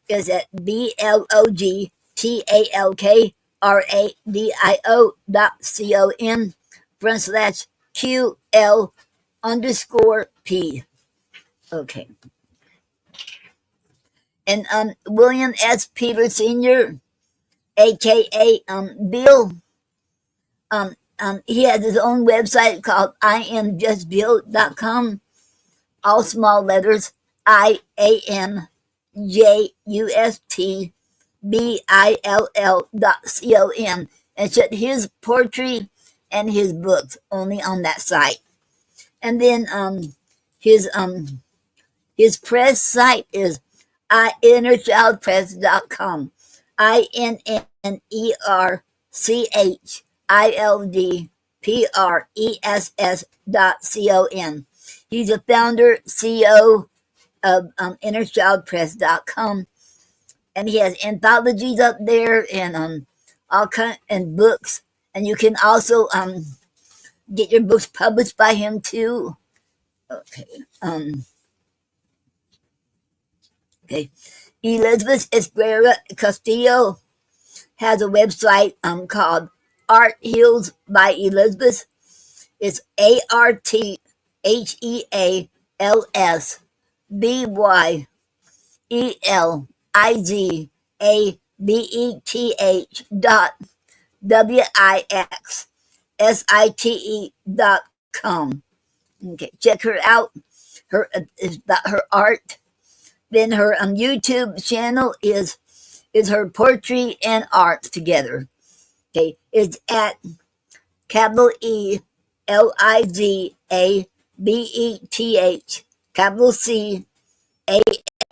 Is at BLOGTALKRADIO.com/QL underscore P. Okay. And William S. Peter Sr., aka Bill, he has his own website called IamJustBill.com. All small letters, IamJustBill.com. And it's his poetry and his books only on that site. And then his press site is innerchildpress.com. INNERCHILDPRESS.com. He's a founder, CEO of innerchildpress.com, and he has anthologies up there and all kind and books, and you can also get your books published by him too. Okay. Okay. Elizabeth Esprella Castillo has a website called Art Heals by Elizabeth. It's ArtHealsByElizabeth.com. Okay, check her out. Her is about her art. Then her YouTube channel is her poetry and art together. Okay, it's at capital ELIZABETH capital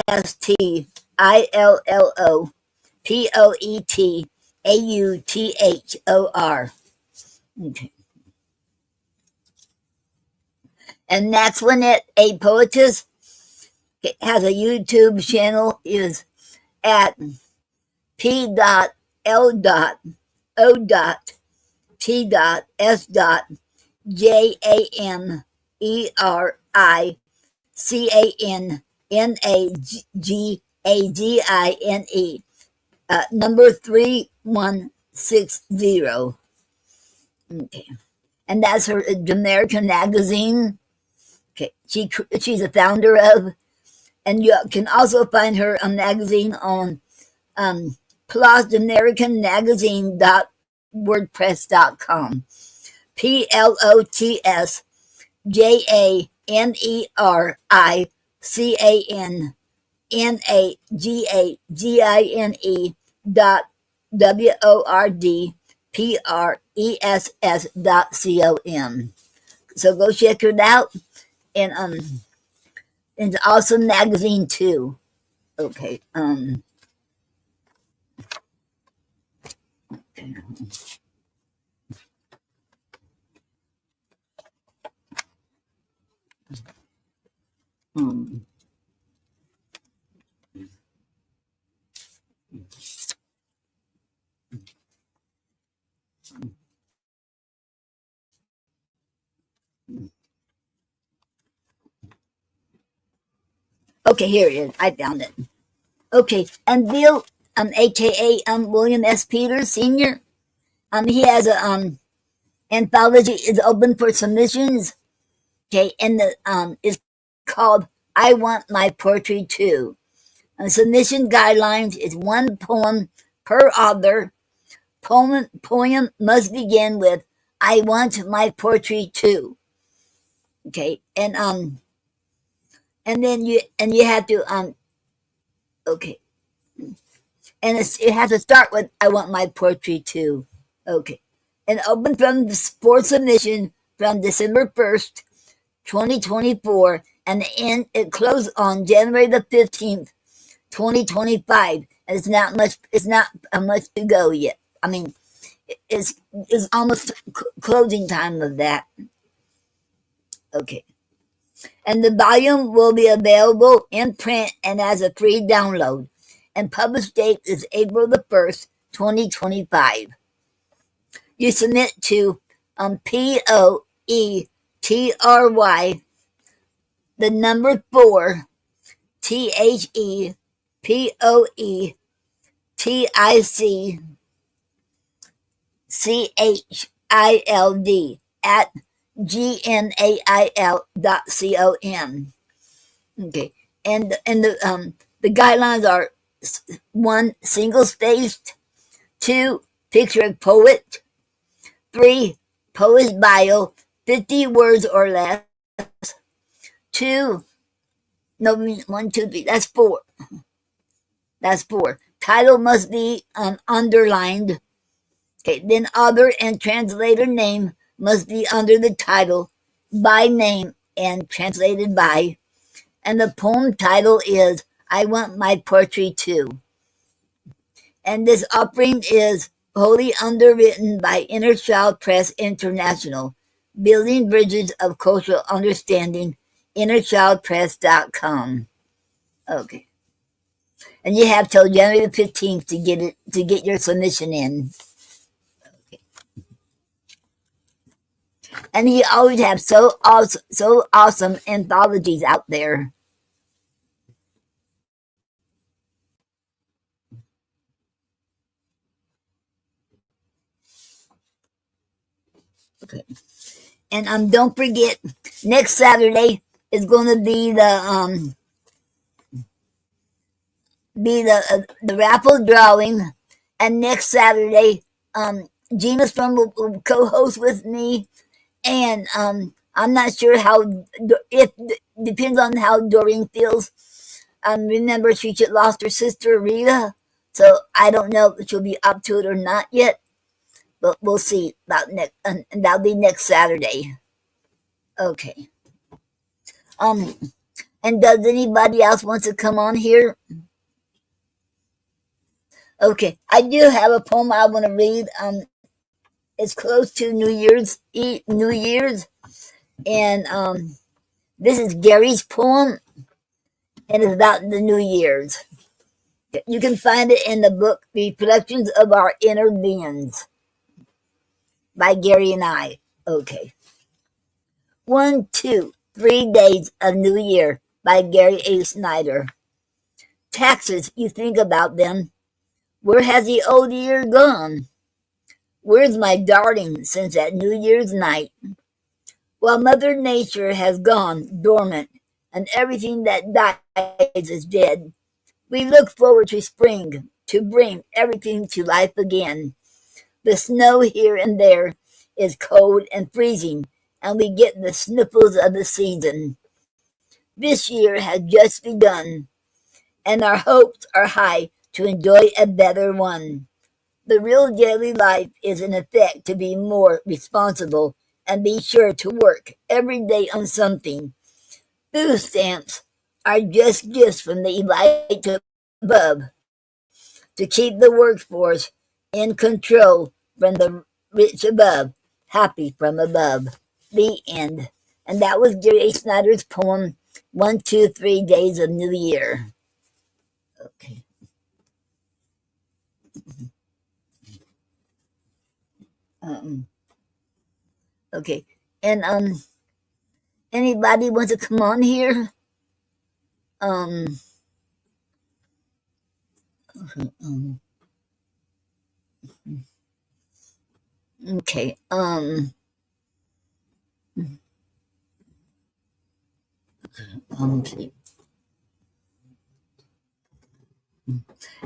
CASTILLOPOETAUTHOR. Okay. And that's when a poetess has a YouTube channel is at P.O.Jamericagine number 3160. Okay. And that's her Jamaican magazine. Okay. She's a founder of, and you can also find her magazine on PlotsAmericanMagazine.wordpress.com. PLOTSJAMERICANMAGZINE.WORDPress.com. So go check it out, and it's an awesome magazine too. Okay. Okay, here it is. I found it. Okay, and Bill, aka William S. Peters Sr., he has a anthology is open for submissions. Okay, and the is called I Want My Poetry Too. Submission guidelines is one poem per author. Poem must begin with I want my poetry too. Okay, and then you have to okay, and it has to start with I want my poetry too. Okay, and open for submission from December 1st, 2024, and it closed on January the 15th, 2025. And it's not much to go yet. I mean, it's almost closing time of that. Okay. And the volume will be available in print and as a free download. And published date is April the 1st, 2025. You submit to POETRY, the number 4, THEPOETICCHILD at gmail.com. Okay, and the guidelines are: 1, single spaced; 2, picture of poet; 3, poet's bio, 50 words or less; 2, no, 1, 2, 3, that's 4. That's 4. Title must be underlined. Okay, then author and translator name must be under the title, by name and translated by. And the poem title is I Want My Poetry Too. And this offering is wholly underwritten by Inner Child Press International, Building Bridges of Cultural Understanding, innerchildpress.com. Okay. And you have till January the 15th to get your submission in. Okay. And he always have so awesome anthologies out there. Okay. And don't forget, next Saturday is going to be the raffle drawing, and next Saturday, Gina Storm will co-host with me, and I'm not sure how, if depends on how Doreen feels. Remember, she just lost her sister Rita, so I don't know if she'll be up to it or not yet, but we'll see. And that'll be next Saturday. Okay. And does anybody else want to come on here? Okay, I do have a poem I want to read. It's close to New Year's and this is Gary's poem, and it's about the New Year's. You can find it in the book Reflections of Our Inner Beings by Gary and I. Okay. 1, 2, 3 days of New Year by Gary A. Snyder. Taxes, you think about them. Where has the old year gone? Where's my darling since that New Year's night? While Mother Nature has gone dormant and everything that dies is dead, we look forward to spring to bring everything to life again. The snow here and there is cold and freezing, and we get the sniffles of the season. This year has just begun, and our hopes are high to enjoy a better one. The real daily life is in effect to be more responsible and be sure to work every day on something. Food stamps are just gifts from the elite above to keep the workforce in control from the rich above, happy from above. The end. And that was Gary A. Snyder's poem, 1, 2, 3 Days of New Year. Okay. Okay. And anybody wants to come on here? Um, okay. See.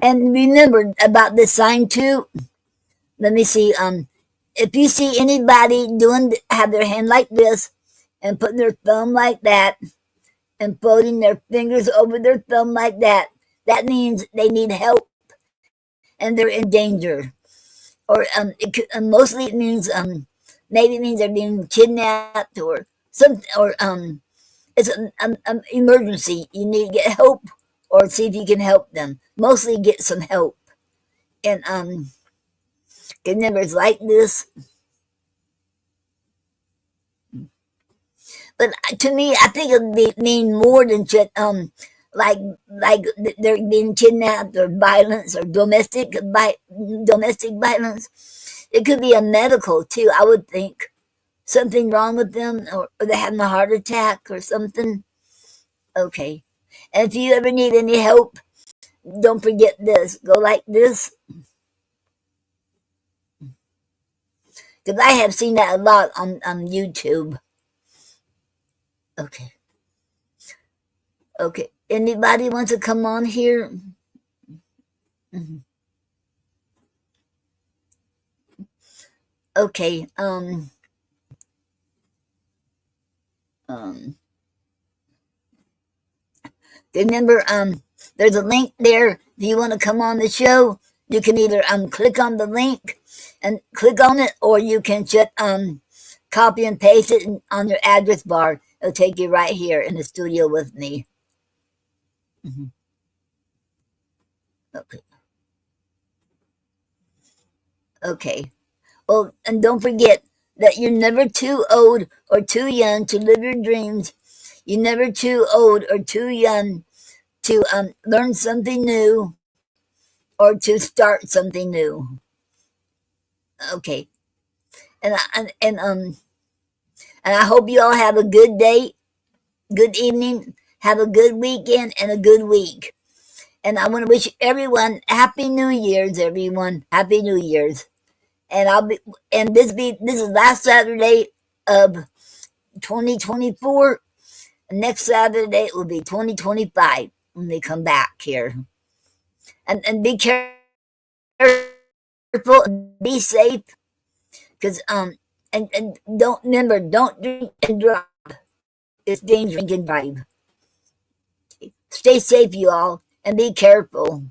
And remember about this sign too. Let me see. If you see anybody have their hand like this and putting their thumb like that and folding their fingers over their thumb like that, that means they need help and they're in danger. Or mostly it means maybe it means they're being kidnapped or some or it's an emergency. You need to get help or see if you can help them. Mostly get some help. And remember, it's like this. But to me, I think it would mean more than just like they're being kidnapped or violence or domestic violence. It could be a medical too. I would think something wrong with them, or they're having a heart attack or something. Okay, and if you ever need any help, don't forget this. Go like this, because I have seen that a lot on YouTube. Okay. Okay. Anybody wants to come on here? Mhm. Okay. Um, remember, there's a link there. If you want to come on the show, you can either click on the link and click on it, or you can just copy and paste it on your address bar. It'll take you right here in the studio with me. Mhm. Okay. Okay. Well, and don't forget that you're never too old or too young to live your dreams. You're never too old or too young to learn something new or to start something new. Okay, and and I hope you all have a good day, good evening, have a good weekend, and a good week. And I want to wish everyone Happy New Year's, everyone. Happy New Year's. And this is last Saturday of 2024. Next Saturday it will be 2025 when they come back here. And be careful, be safe, because and don't remember, don't drink and drive. It's dangerous to drink and drive. Stay safe, you all, and be careful.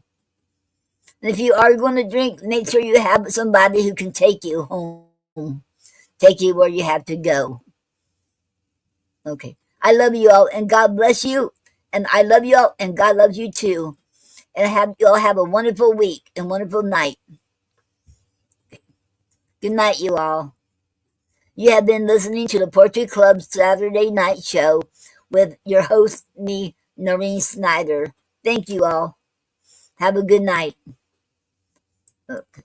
And if you are going to drink, make sure you have somebody who can take you home, take you where you have to go. Okay. I love you all, and God bless you. And I love you all, and God loves you too. And you all have a wonderful week and wonderful night. Good night, you all. You have been listening to the Poetry Club Saturday Night Show with your host, me, Noreen Snyder. Thank you all. Have a good night. Okay.